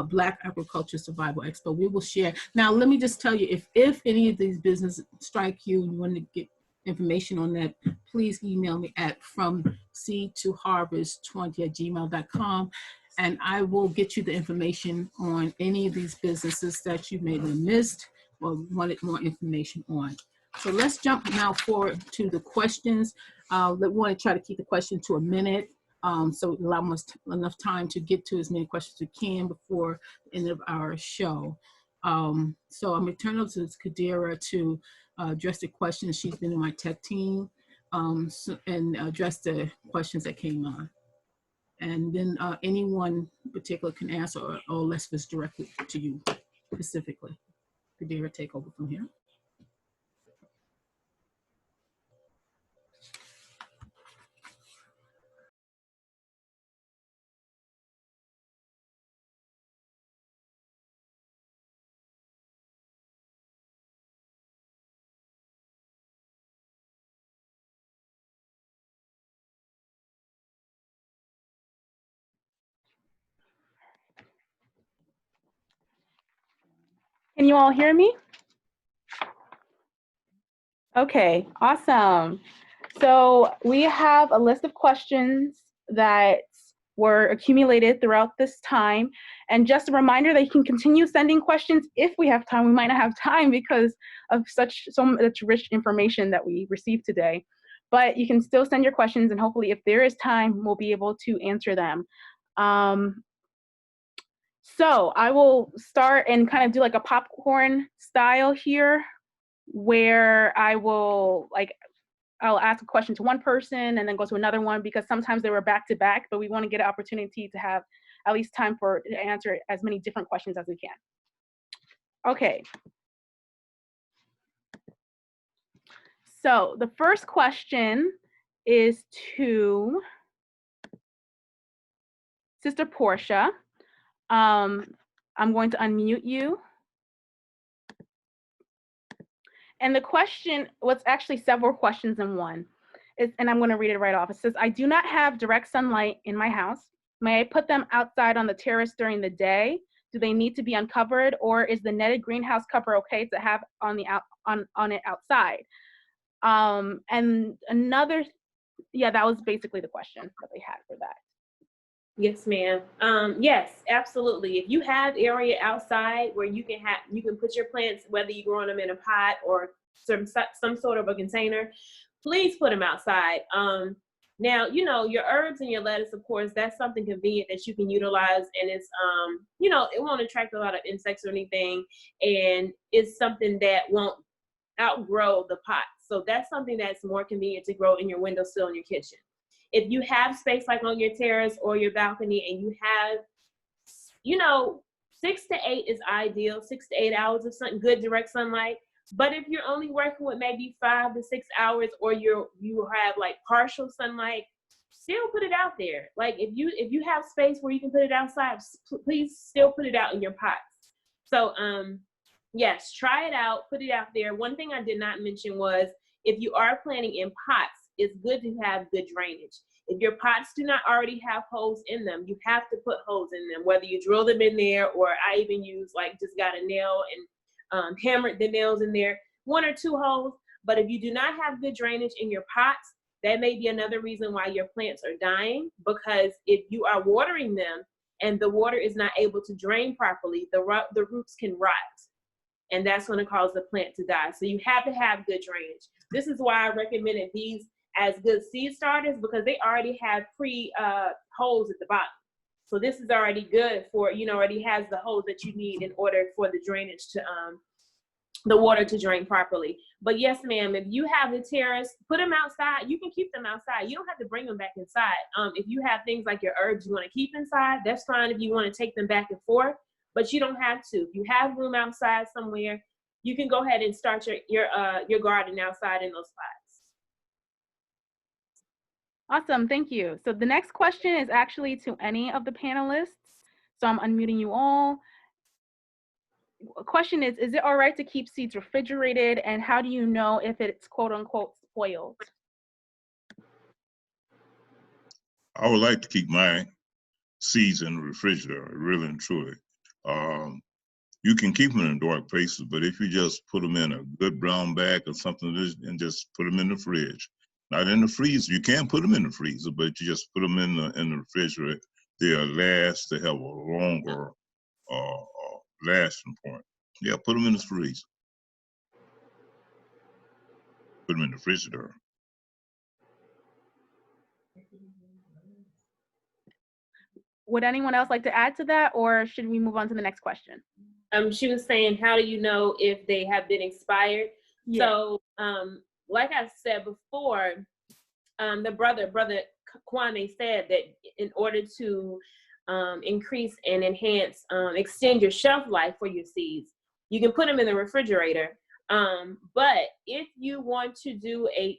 Black Agriculture Survival Expo. We will share. Now, let me just tell you, if any of these businesses strike you and you want to get information on that, please email me at fromseed2harvest20@gmail.com, and I will get you the information on any of these businesses that you may have missed or wanted more information on. So let's jump now forward to the questions. We want to try to keep the question to a minute. So allow us enough time to get to as many questions as we can before the end of our show. So I'm going to turn over to Kadira to address the questions. She's been in my tech team and address the questions that came on. And then anyone particular can answer, or less of us directly to you specifically. Kadira, take over from here. Can you all hear me? Okay, awesome. So we have a list of questions that were accumulated throughout this time. And just a reminder that you can continue sending questions if we have time. We might not have time because of so much rich information that we received today. But you can still send your questions, and hopefully if there is time, we'll be able to answer them. So I will start and kind of do like a popcorn style here, where I'll ask a question to one person and then go to another one, because sometimes they were back to back, but we want to get an opportunity to have at least time to answer as many different questions as we can. Okay. So the first question is to Sister Portia. I'm going to unmute you. And the question was actually several questions in one. And I'm going to read it right off. It says, I do not have direct sunlight in my house. May I put them outside on the terrace during the day? Do they need to be uncovered, or is the netted greenhouse cover okay to have on it outside? And another, yeah, that was basically the question that they had for that. Yes, ma'am. Yes, absolutely. If you have area outside where you can put your plants, whether you're growing them in a pot or some sort of a container, please put them outside. Now, you know, your herbs and your lettuce, of course, that's something convenient that you can utilize, and it's, you know, it won't attract a lot of insects or anything, and it's something that won't outgrow the pot. So that's something that's more convenient to grow in your windowsill in your kitchen. If you have space like on your terrace or your balcony, and you have, you know, 6 to 8 is ideal, 6 to 8 hours of good direct sunlight. But if you're only working with maybe 5 to 6 hours, or you have like partial sunlight, still put it out there. Like if you have space where you can put it outside, please still put it out in your pots. So yes, try it out, put it out there. One thing I did not mention was, if you are planting in pots, it's good to have good drainage. If your pots do not already have holes in them, you have to put holes in them, whether you drill them in there, or I even use just got a nail and hammered the nails in there, 1 or 2 holes. But if you do not have good drainage in your pots, that may be another reason why your plants are dying, because if you are watering them and the water is not able to drain properly, the roots can rot. And that's going to cause the plant to die. So you have to have good drainage. This is why I recommended these as good seed starters, because they already have holes at the bottom. So this is already good for, you know, already has the holes that you need in order for the drainage to, the water to drain properly. But yes, ma'am, if you have the terrace, put them outside. You can keep them outside. You don't have to bring them back inside. If you have things like your herbs you want to keep inside, that's fine if you want to take them back and forth, but you don't have to. If you have room outside somewhere, you can go ahead and start your garden outside in those spots. Awesome, thank you. So the next question is actually to any of the panelists. So I'm unmuting you all. Question is it all right to keep seeds refrigerated, and how do you know if it's quote unquote spoiled? I would like to keep my seeds in the refrigerator, really and truly. You can keep them in dark places, but if you just put them in a good brown bag or something and just put them in the fridge, not in the freezer. You can put them in the freezer, but you just put them in the refrigerator. They'll last. They have a longer lasting point. Yeah, put them in the freezer. Put them in the refrigerator. Would anyone else like to add to that, or should we move on to the next question? She was saying, how do you know if they have been expired? Yeah. So like I said before, the brother Kwame said that in order to increase and enhance, extend your shelf life for your seeds, you can put them in the refrigerator. But if you want to do a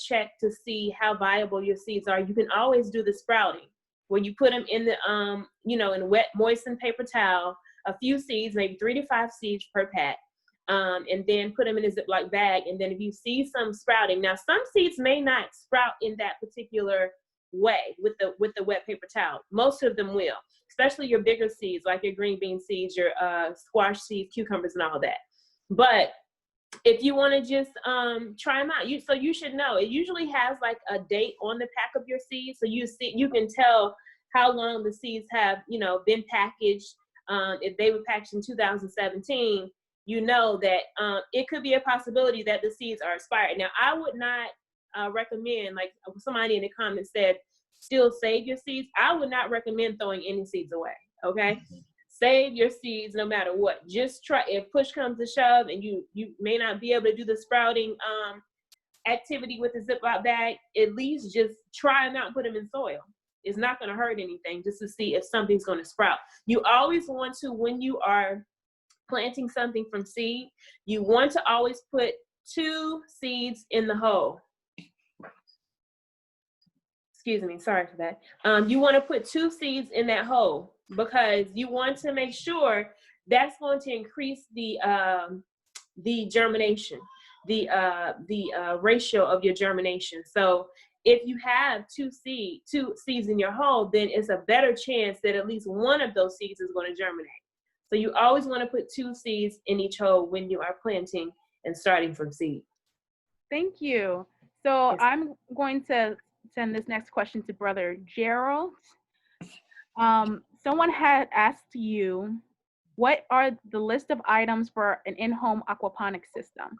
check to see how viable your seeds are, you can always do the sprouting, where you put them in the in wet moistened paper towel, a few seeds, maybe 3 to 5 seeds per pack, and then put them in a Ziploc bag. And then if you see some sprouting, now some seeds may not sprout in that particular way with the wet paper towel. Most of them will, especially your bigger seeds like your green bean seeds, your squash seeds, cucumbers, and all that. But if you want to just try them out, you should know it usually has like a date on the pack of your seeds, so you can tell how long the seeds have been packaged. If they were packaged in 2017, you know that it could be a possibility that the seeds are expired. Now, I would not recommend, like somebody in the comments said, still save your seeds. I would not recommend throwing any seeds away. Okay. Save your seeds no matter what. Just try, if push comes to shove and you may not be able to do the sprouting activity with the Ziploc bag, at least just try them out and put them in soil. It's not going to hurt anything, just to see if something's going to sprout. You always want to, when you are planting something from seed, you want to always put 2 seeds in the hole. Excuse me, sorry for that. You want to put 2 seeds in that hole, because you want to make sure that's going to increase the germination, the ratio of your germination. So if you have 2 seeds in your hole, then it's a better chance that at least one of those seeds is going to germinate. So you always want to put 2 seeds in each hole when you are planting and starting from seed. Thank you. So Yes. I'm going to send this next question to Brother Gerald. Someone had asked you, what are the list of items for an in-home aquaponics system?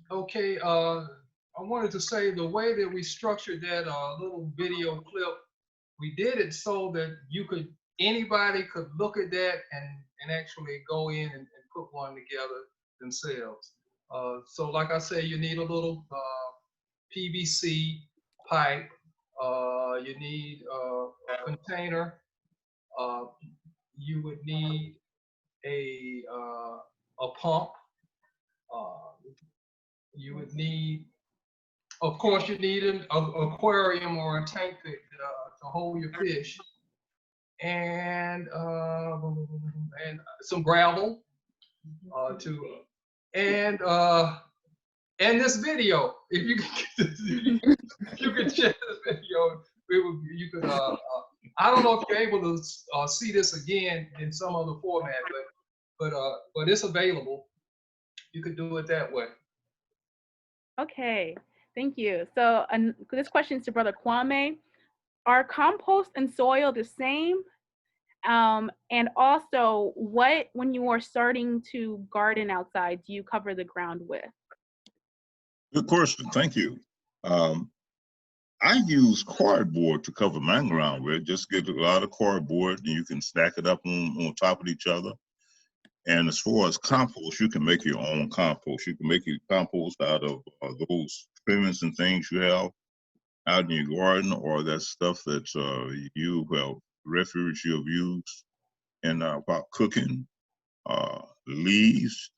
Okay, I wanted to say the way that we structured that little video clip, we did it so that anybody could look at that and actually go in and put one together themselves. So like I say, you need a little PVC pipe, you need a container, you would need a pump, you would need, of course, you need an aquarium or a tank to hold your fish, and some gravel and this video. If you could share this video, you could. I don't know if you're able to see this again in some other format, but it's available. You could do it that way. Okay, thank you. So this question is to Brother Kwame. Are compost and soil the same? And also, when you are starting to garden outside, do you cover the ground with? Good question. Thank you. I use cardboard to cover my ground with. Just get a lot of cardboard and you can stack it up on top of each other. And as far as compost, you can make your own compost. You can make your compost out of those trimmings and things you have out in your garden, or that stuff that you have refuge you've used and about cooking, leaves.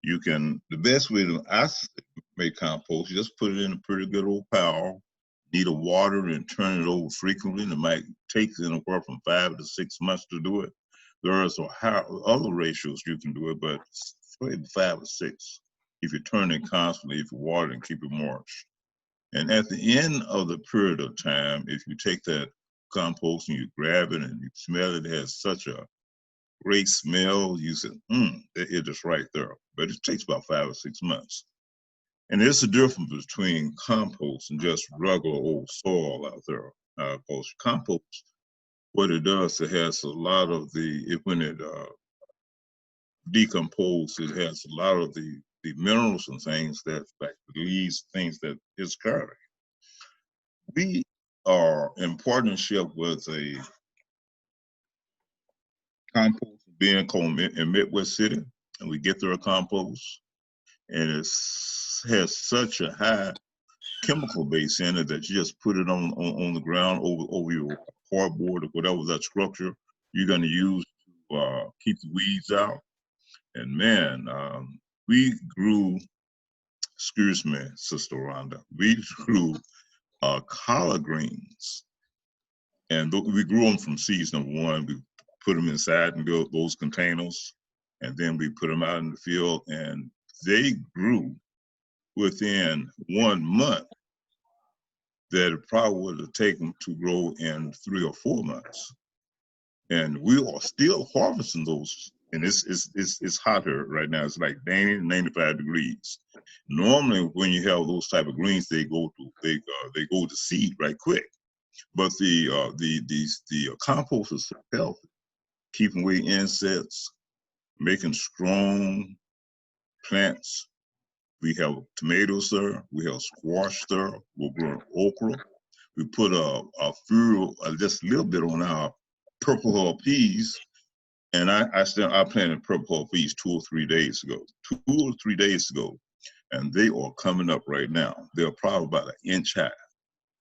You can, the best way to make compost, you just put it in a pretty good old pile, need to water and turn it over frequently. It might take anywhere from 5 to 6 months to do it. There are some other ratios you can do it, but maybe 5 or 6 if you turn it constantly, if you water and keep it moist. And at the end of the period of time, if you take that compost and you grab it and you smell it, it has such a great smell. You say, it is right there. But it takes about 5 or 6 months. And there's a difference between compost and just regular old soil out there. Because compost, what it does, it has a lot of when it decomposes, it has a lot of the minerals and things that, like the leaves, things that it's carrying. We are in partnership with a compost being called in Midwest City, and we get their compost, and it's has such a high chemical base in it that you just put it on the ground over your cardboard or whatever that structure you're going to use to keep the weeds out. And man, we grew, excuse me, Sister Rhonda, we grew collard greens. And we grew them from seeds. Number one, we put them inside and built those containers. And then we put them out in the field, and they grew within 1 month that it probably would have taken to grow in 3 or 4 months. And we are still harvesting those. And it's hotter right now. It's like 90 to 95 degrees. Normally, when you have those type of greens, they go to seed right quick. But the compost is healthy, keeping away insects, making strong plants. We have tomatoes there. We have squash there. We're growing okra. We put just a little bit on our purple hull peas. And I planted purple hull peas 2 or 3 days ago. 2 or 3 days ago. And they are coming up right now. They're probably about 1 inch high.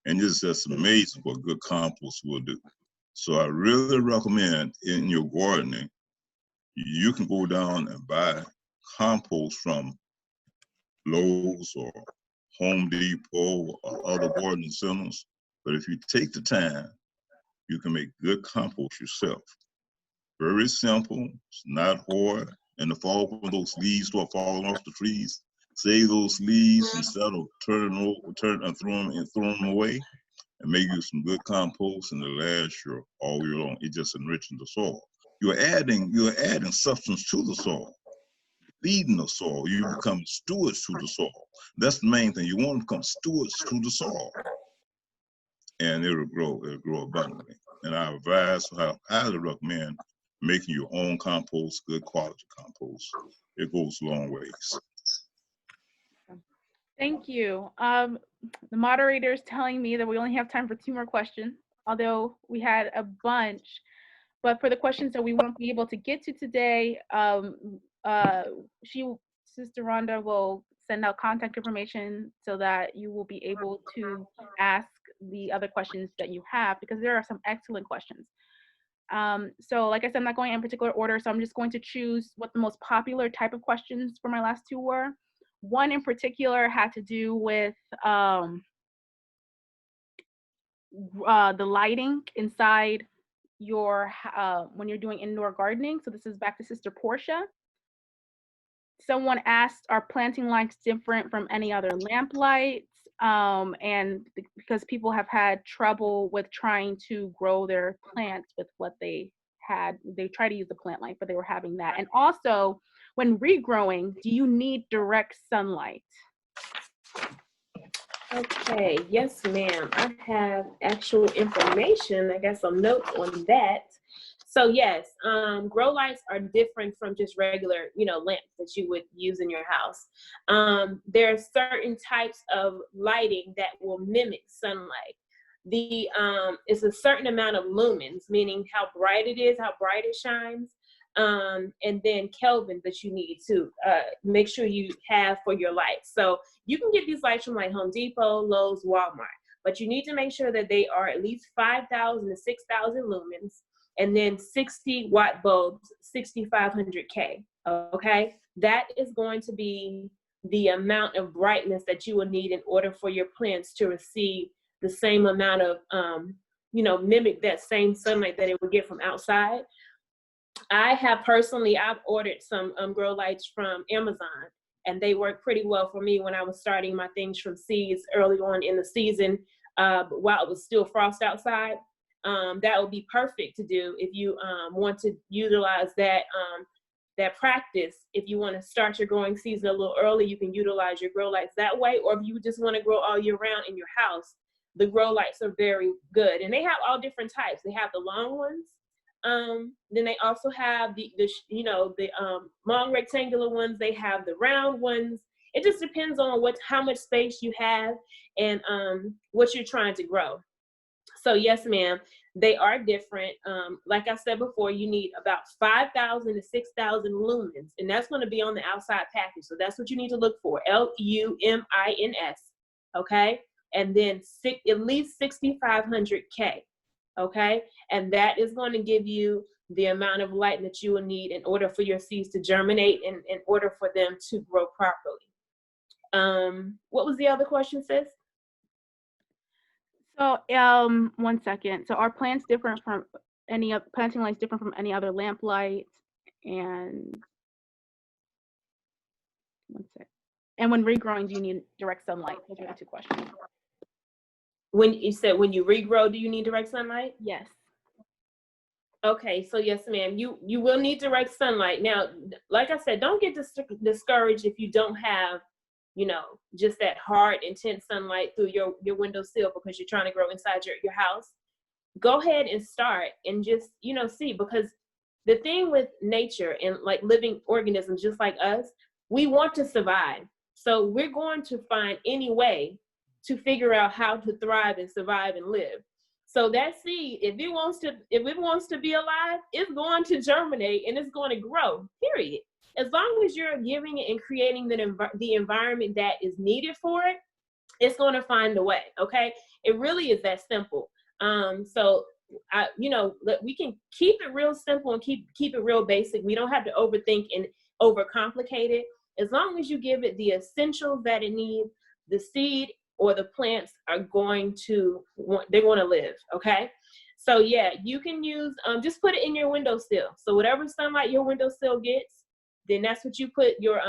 And it's just amazing what good compost will do. So I really recommend in your gardening, you can go down and buy compost from Lowe's or Home Depot or other gardening centers. But if you take the time, you can make good compost yourself. Very simple, it's not hard. In the fall, when those leaves start falling off the trees, save those leaves instead of throwing them away, and make you some good compost, and it'll last you all year long. It just enriching the soil. You're adding substance to the soil, feeding the soil. You become stewards to the soil. That's the main thing. You want to become stewards to the soil, and it'll grow abundantly. And I highly recommend making your own compost, good quality compost. It goes a long ways. Thank you. The moderator is telling me that we only have time for 2 more questions, although we had a bunch. But for the questions that we won't be able to get to today, Sister Rhonda will send out contact information so that you will be able to ask the other questions that you have, because there are some excellent questions. So like I said, I'm not going in particular order, so I'm just going to choose what the most popular type of questions for my last 2 were. One in particular had to do with the lighting inside your when you're doing indoor gardening. So this is back to Sister Portia. Someone asked, are planting lights different from any other lamp lights? And because people have had trouble with trying to grow their plants with what they had, they tried to use the plant light, but they were having that. And also, when regrowing, do you need direct sunlight? Okay, yes, ma'am. I have actual information. I got some notes on that. So yes, grow lights are different from just regular, lamps that you would use in your house. There are certain types of lighting that will mimic sunlight. It's a certain amount of lumens, meaning how bright it is, how bright it shines, and then Kelvin that you need to make sure you have for your lights. So you can get these lights from like Home Depot, Lowe's, Walmart, but you need to make sure that they are at least 5,000 to 6,000 lumens, and then 60-watt bulbs, 6,500K, okay? That is going to be the amount of brightness that you will need in order for your plants to receive the same amount of, mimic that same sunlight that it would get from outside. I've ordered some grow lights from Amazon, and they work pretty well for me when I was starting my things from seeds early on in the season, while it was still frost outside. That would be perfect to do if you want to utilize that practice. If you want to start your growing season a little early, you can utilize your grow lights that way. Or if you just want to grow all year round in your house, the grow lights are very good. And they have all different types. They have the long ones. Then they also have the long rectangular ones. They have the round ones. It just depends on how much space you have and what you're trying to grow. So yes, ma'am. They are different. Like I said before, you need about 5,000 to 6,000 lumens, and that's going to be on the outside package. So that's what you need to look for, LUMINS, okay? And then at least 6,500 K, okay? And that is going to give you the amount of light that you will need in order for your seeds to germinate and in order for them to grow properly. What was the other question, sis? So, 1 second. So, are plants different from any planting lights different from any other lamp light? And 1 sec. And when regrowing, do you need direct sunlight? Those are the 2 questions. When you said when you regrow, do you need direct sunlight? Yes. Okay, so yes, ma'am, you will need direct sunlight. Now, like I said, don't get discouraged if you don't have, you know, just that hard, intense sunlight through your windowsill because you're trying to grow inside your house. Go ahead and start and just, you know, see, because the thing with nature and like living organisms just like us, we want to survive. So we're going to find any way to figure out how to thrive and survive and live. So that seed, if it wants to be alive, it's going to germinate and it's going to grow, period. As long as you're giving it and creating the environment that is needed for it, it's going to find a way, okay? It really is that simple. So, you know, we can keep it real simple and keep it real basic. We don't have to overthink and overcomplicate it. As long as you give it the essentials that it needs, the seed or the plants are going to live, okay? So yeah, you can use, just put it in your windowsill. So whatever sunlight your windowsill gets, then that's what you put your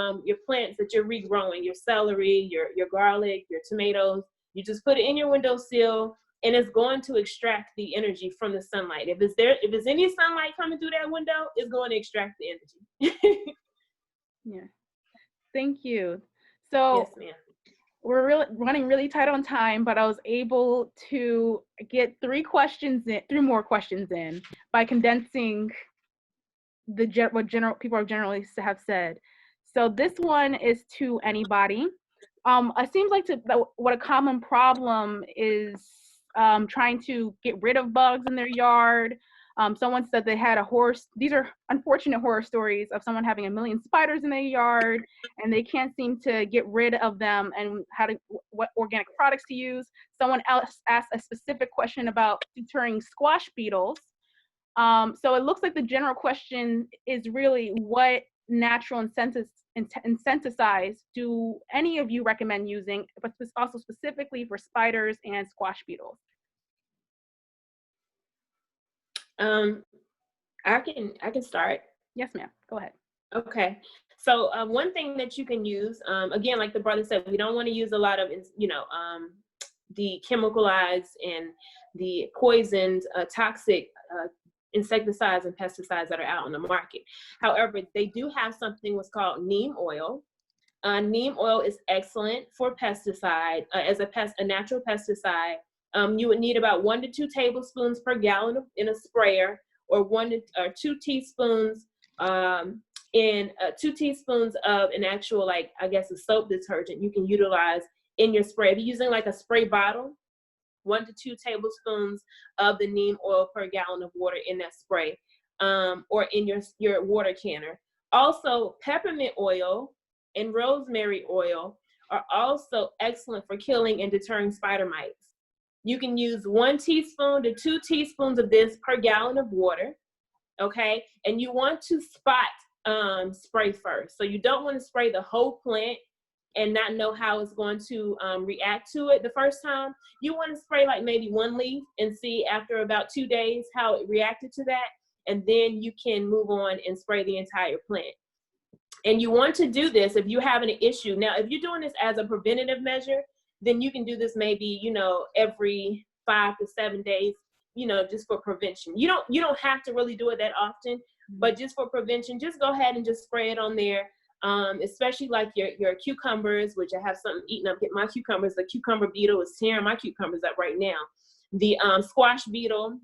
plants that you're regrowing, your celery, your garlic, your tomatoes, you just put it in your windowsill and it's going to extract the energy from the sunlight. If it's any sunlight coming through that window, it's going to extract the energy. Yeah. Thank you. So yes, ma'am. We're running really tight on time, but I was able to get 3 more questions in by condensing what people are generally have said. So this one is to anybody. It seems like what a common problem is trying to get rid of bugs in their yard. Someone said they had these are unfortunate horror stories of someone having 1 million spiders in their yard and they can't seem to get rid of them and what organic products to use. Someone else asked a specific question about deterring squash beetles. So it looks like the general question is really what natural insecticides do any of you recommend using, but also specifically for spiders and squash beetles? I can start. Yes, ma'am. Go ahead. Okay. So one thing that you can use, again, like the brother said, we don't want to use a lot of, you know, the chemicalized and the poisoned, toxic insecticides and pesticides that are out on the market. However, they do have something what's called neem oil. Neem oil is excellent for pesticide, as a natural pesticide. You would need about 1 to 2 tablespoons per gallon in a sprayer, or 2 teaspoons 2 teaspoons of an actual, like, I guess, a soap detergent you can utilize in your spray. If you're using like a spray bottle, 1 to 2 tablespoons of the neem oil per gallon of water in that spray, or in your water canner. Also, peppermint oil and rosemary oil are also excellent for killing and deterring spider mites. You can use 1 teaspoon to 2 teaspoons of this per gallon of water, okay? And you want to spot spray first. So you don't want to spray the whole plant and not know how it's going to react to it the first time. You want to spray like maybe 1 leaf and see after about 2 days how it reacted to that. And then you can move on and spray the entire plant. And you want to do this if you're having an issue. Now, if you're doing this as a preventative measure, then you can do this maybe, you know, every 5 to 7 days, you know, just for prevention. You don't have to really do it that often, but just for prevention, just go ahead and just spray it on there. Especially like your cucumbers, which I have something eating up, get my cucumbers. The cucumber beetle is tearing my cucumbers up right now. The squash beetle,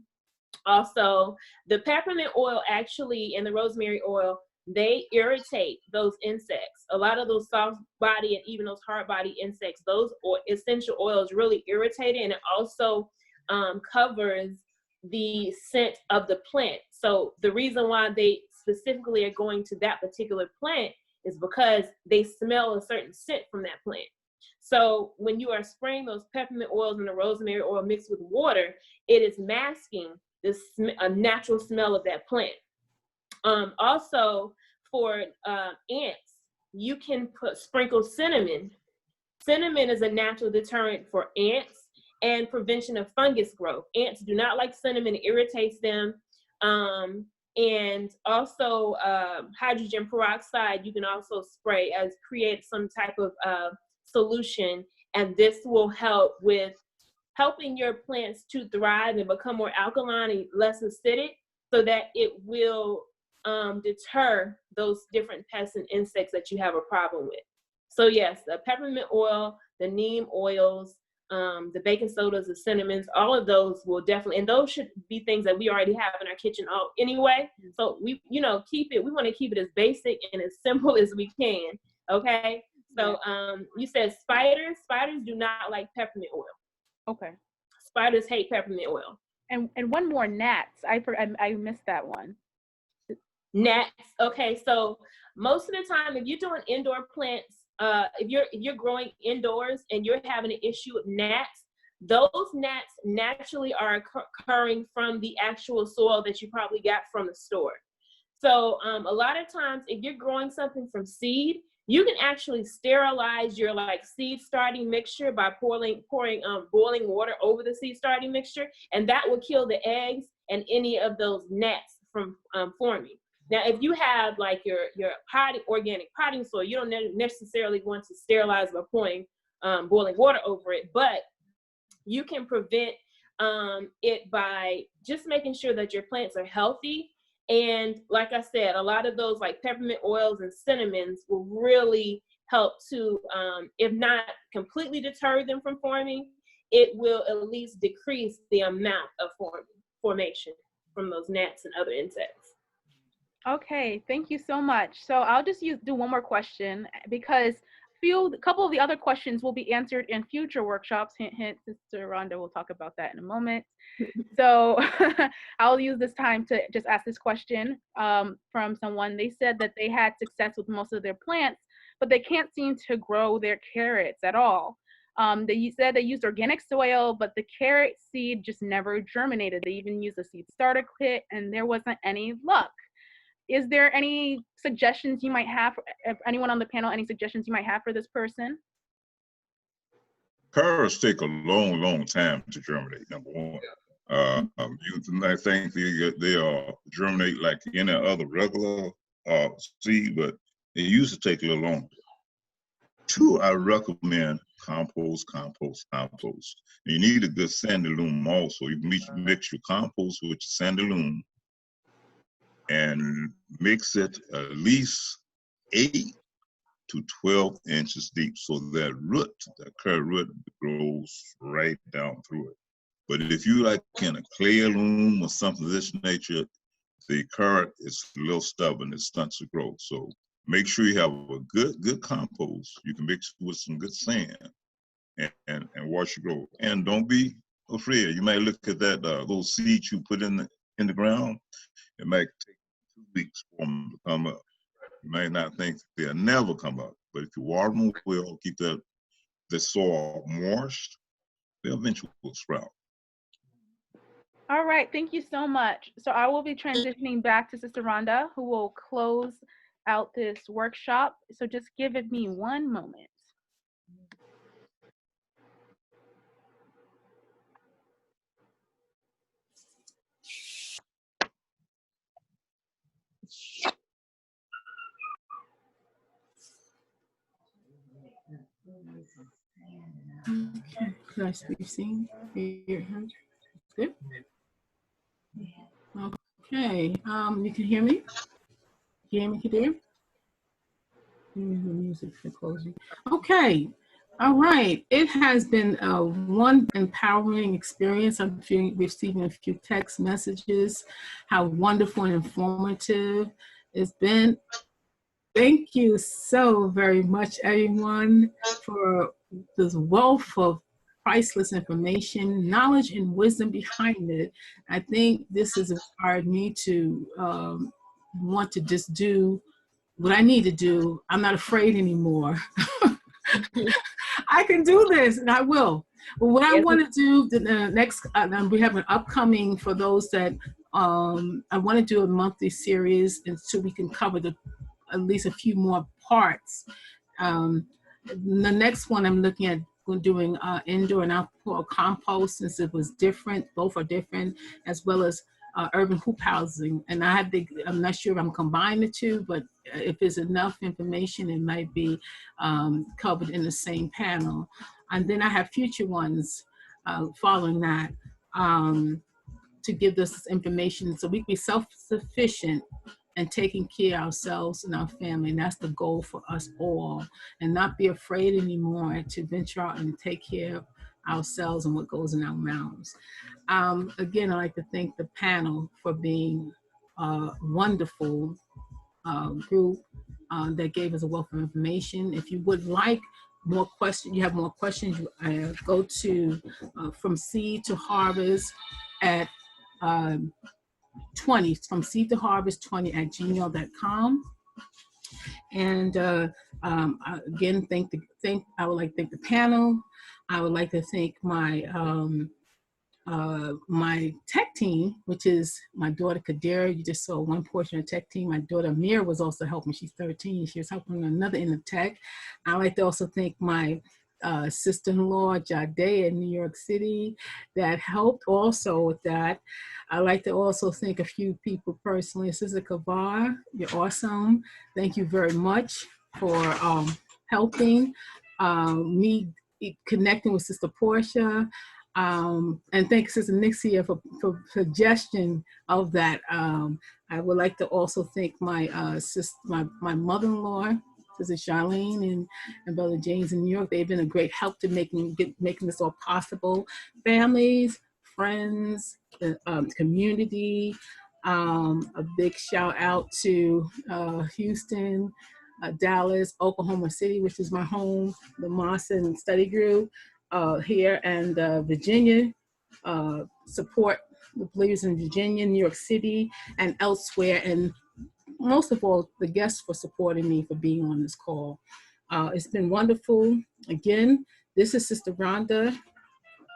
also the peppermint oil actually, and the rosemary oil, they irritate those insects. A lot of those soft body and even those hard body insects, those essential oils really irritate it, and it also covers the scent of the plant. So the reason why they specifically are going to that particular plant is because they smell a certain scent from that plant. So when you are spraying those peppermint oils and the rosemary oil mixed with water, it is masking this a natural smell of that plant. Also, for ants, you can sprinkle cinnamon. Cinnamon is a natural deterrent for ants and prevention of fungus growth. Ants do not like cinnamon, it irritates them. And also hydrogen peroxide, you can also spray as create some type of solution, and this will help with helping your plants to thrive and become more alkaline and less acidic, so that it will deter those different pests and insects that you have a problem with. So yes, the peppermint oil, the neem oils, the baking sodas, the cinnamons, all of those will definitely, and those should be things that we already have in our kitchen anyway. So we, we want to keep it as basic and as simple as we can. Okay. So you said spiders do not like peppermint oil. Okay. Spiders hate peppermint oil. And one more, gnats. I missed that one. Gnats. Okay. So most of the time, if you're doing indoor plants, if you're growing indoors and you're having an issue with gnats, those gnats naturally are occurring from the actual soil that you probably got from the store. So a lot of times, if you're growing something from seed, you can actually sterilize your seed starting mixture by pouring boiling water over the seed starting mixture, and that will kill the eggs and any of those gnats from forming. Now, if you have your organic potting soil, you don't necessarily want to sterilize by pouring boiling water over it, but you can prevent it by just making sure that your plants are healthy. And like I said, a lot of those peppermint oils and cinnamons will really help to, if not completely deter them from forming, it will at least decrease the amount of formation from those gnats and other insects. Okay, thank you so much. So I'll just do one more question, because a couple of the other questions will be answered in future workshops. Hint, hint, Sister Rhonda will talk about that in a moment. So I'll use this time to just ask this question from someone. They said that they had success with most of their plants, but they can't seem to grow their carrots at all. They said they used organic soil, but the carrot seed just never germinated. They even used a seed starter kit, and there wasn't any luck. Is there any suggestions you might have, if anyone on the panel, any suggestions you might have for this person? Carrots take a long, long time to germinate, number one. You might think they germinate like any other regular seed, but it used to take a little longer. Two, I recommend compost. You need a good sandy loam also. You mix your compost with your sandy loam and mix it at least 8 to 12 inches deep, so that carrot root grows right down through it. But if you in a clay loam or something of this nature, the carrot is a little stubborn, it stunts to grow. So make sure you have a good compost. You can mix it with some good sand and watch it grow. And don't be afraid. You might look at that those seeds you put in the ground. It might take 2 weeks for them to come up. You might not think they'll never come up, but if you water them well, keep the soil moist, they'll eventually sprout. All right, thank you so much. So I will be transitioning back to Sister Rhonda, who will close out this workshop. So just give me one moment. Okay, nice to be seen. Good. Okay, you can hear me? Hear me, Kadir? The music for closing. Okay, all right. It has been one empowering experience. I'm receiving a few text messages, how wonderful and informative it's been. Thank you so very much, everyone, for this wealth of priceless information, knowledge and wisdom behind it. I think this has inspired me to want to just do what I need to do. I'm not afraid anymore. I can do this, and I will. But what I want to do the next, we have an upcoming for those that I want to do a monthly series, and so we can cover at least a few more parts. The next one I'm looking at doing indoor and outdoor compost, since it was different. Both are different, as well as urban hoop housing. And I'm not sure if I'm combining the two, but if there's enough information, it might be covered in the same panel. And then I have future ones following that to give this information so we can be self-sufficient and taking care of ourselves and our family. And that's the goal for us all, and not be afraid anymore to venture out and take care of ourselves and what goes in our mouths. Again, I'd like to thank the panel for being a wonderful group that gave us a wealth of information. If you would like more questions, you have more questions, go to From Seed to Harvest at 20, From Seed to Harvest 20 at gmail.com. And again, I would like to thank the panel. I would like to thank my my tech team, which is my daughter Kadira. You just saw one portion of the tech team. My daughter Amir was also helping. She's 13. She was helping another end of tech. I like to also thank my sister-in-law Jade in New York City that helped also with that. I like to also thank a few people personally. Sister Kavar, you're awesome. Thank you very much for helping me connecting with Sister Portia. And thanks Sister Nixia for suggestion of that. I would like to also thank my my mother-in-law, Sister Charlene and Brother James in New York. They've been a great help to making this all possible. Families, friends, the community. A big shout out to Houston, Dallas, Oklahoma City, which is my home, the Mawson Study Group here, and Virginia. Support the believers in Virginia, New York City, and elsewhere. And most of all, the guests for supporting me for being on this call. It's been wonderful. Again, this is Sister Rhonda.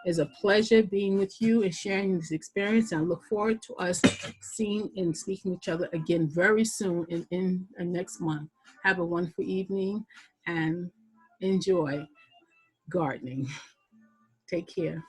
It's a pleasure being with you and sharing this experience. And I look forward to us seeing and speaking to each other again very soon in next month. Have a wonderful evening and enjoy gardening. Take care.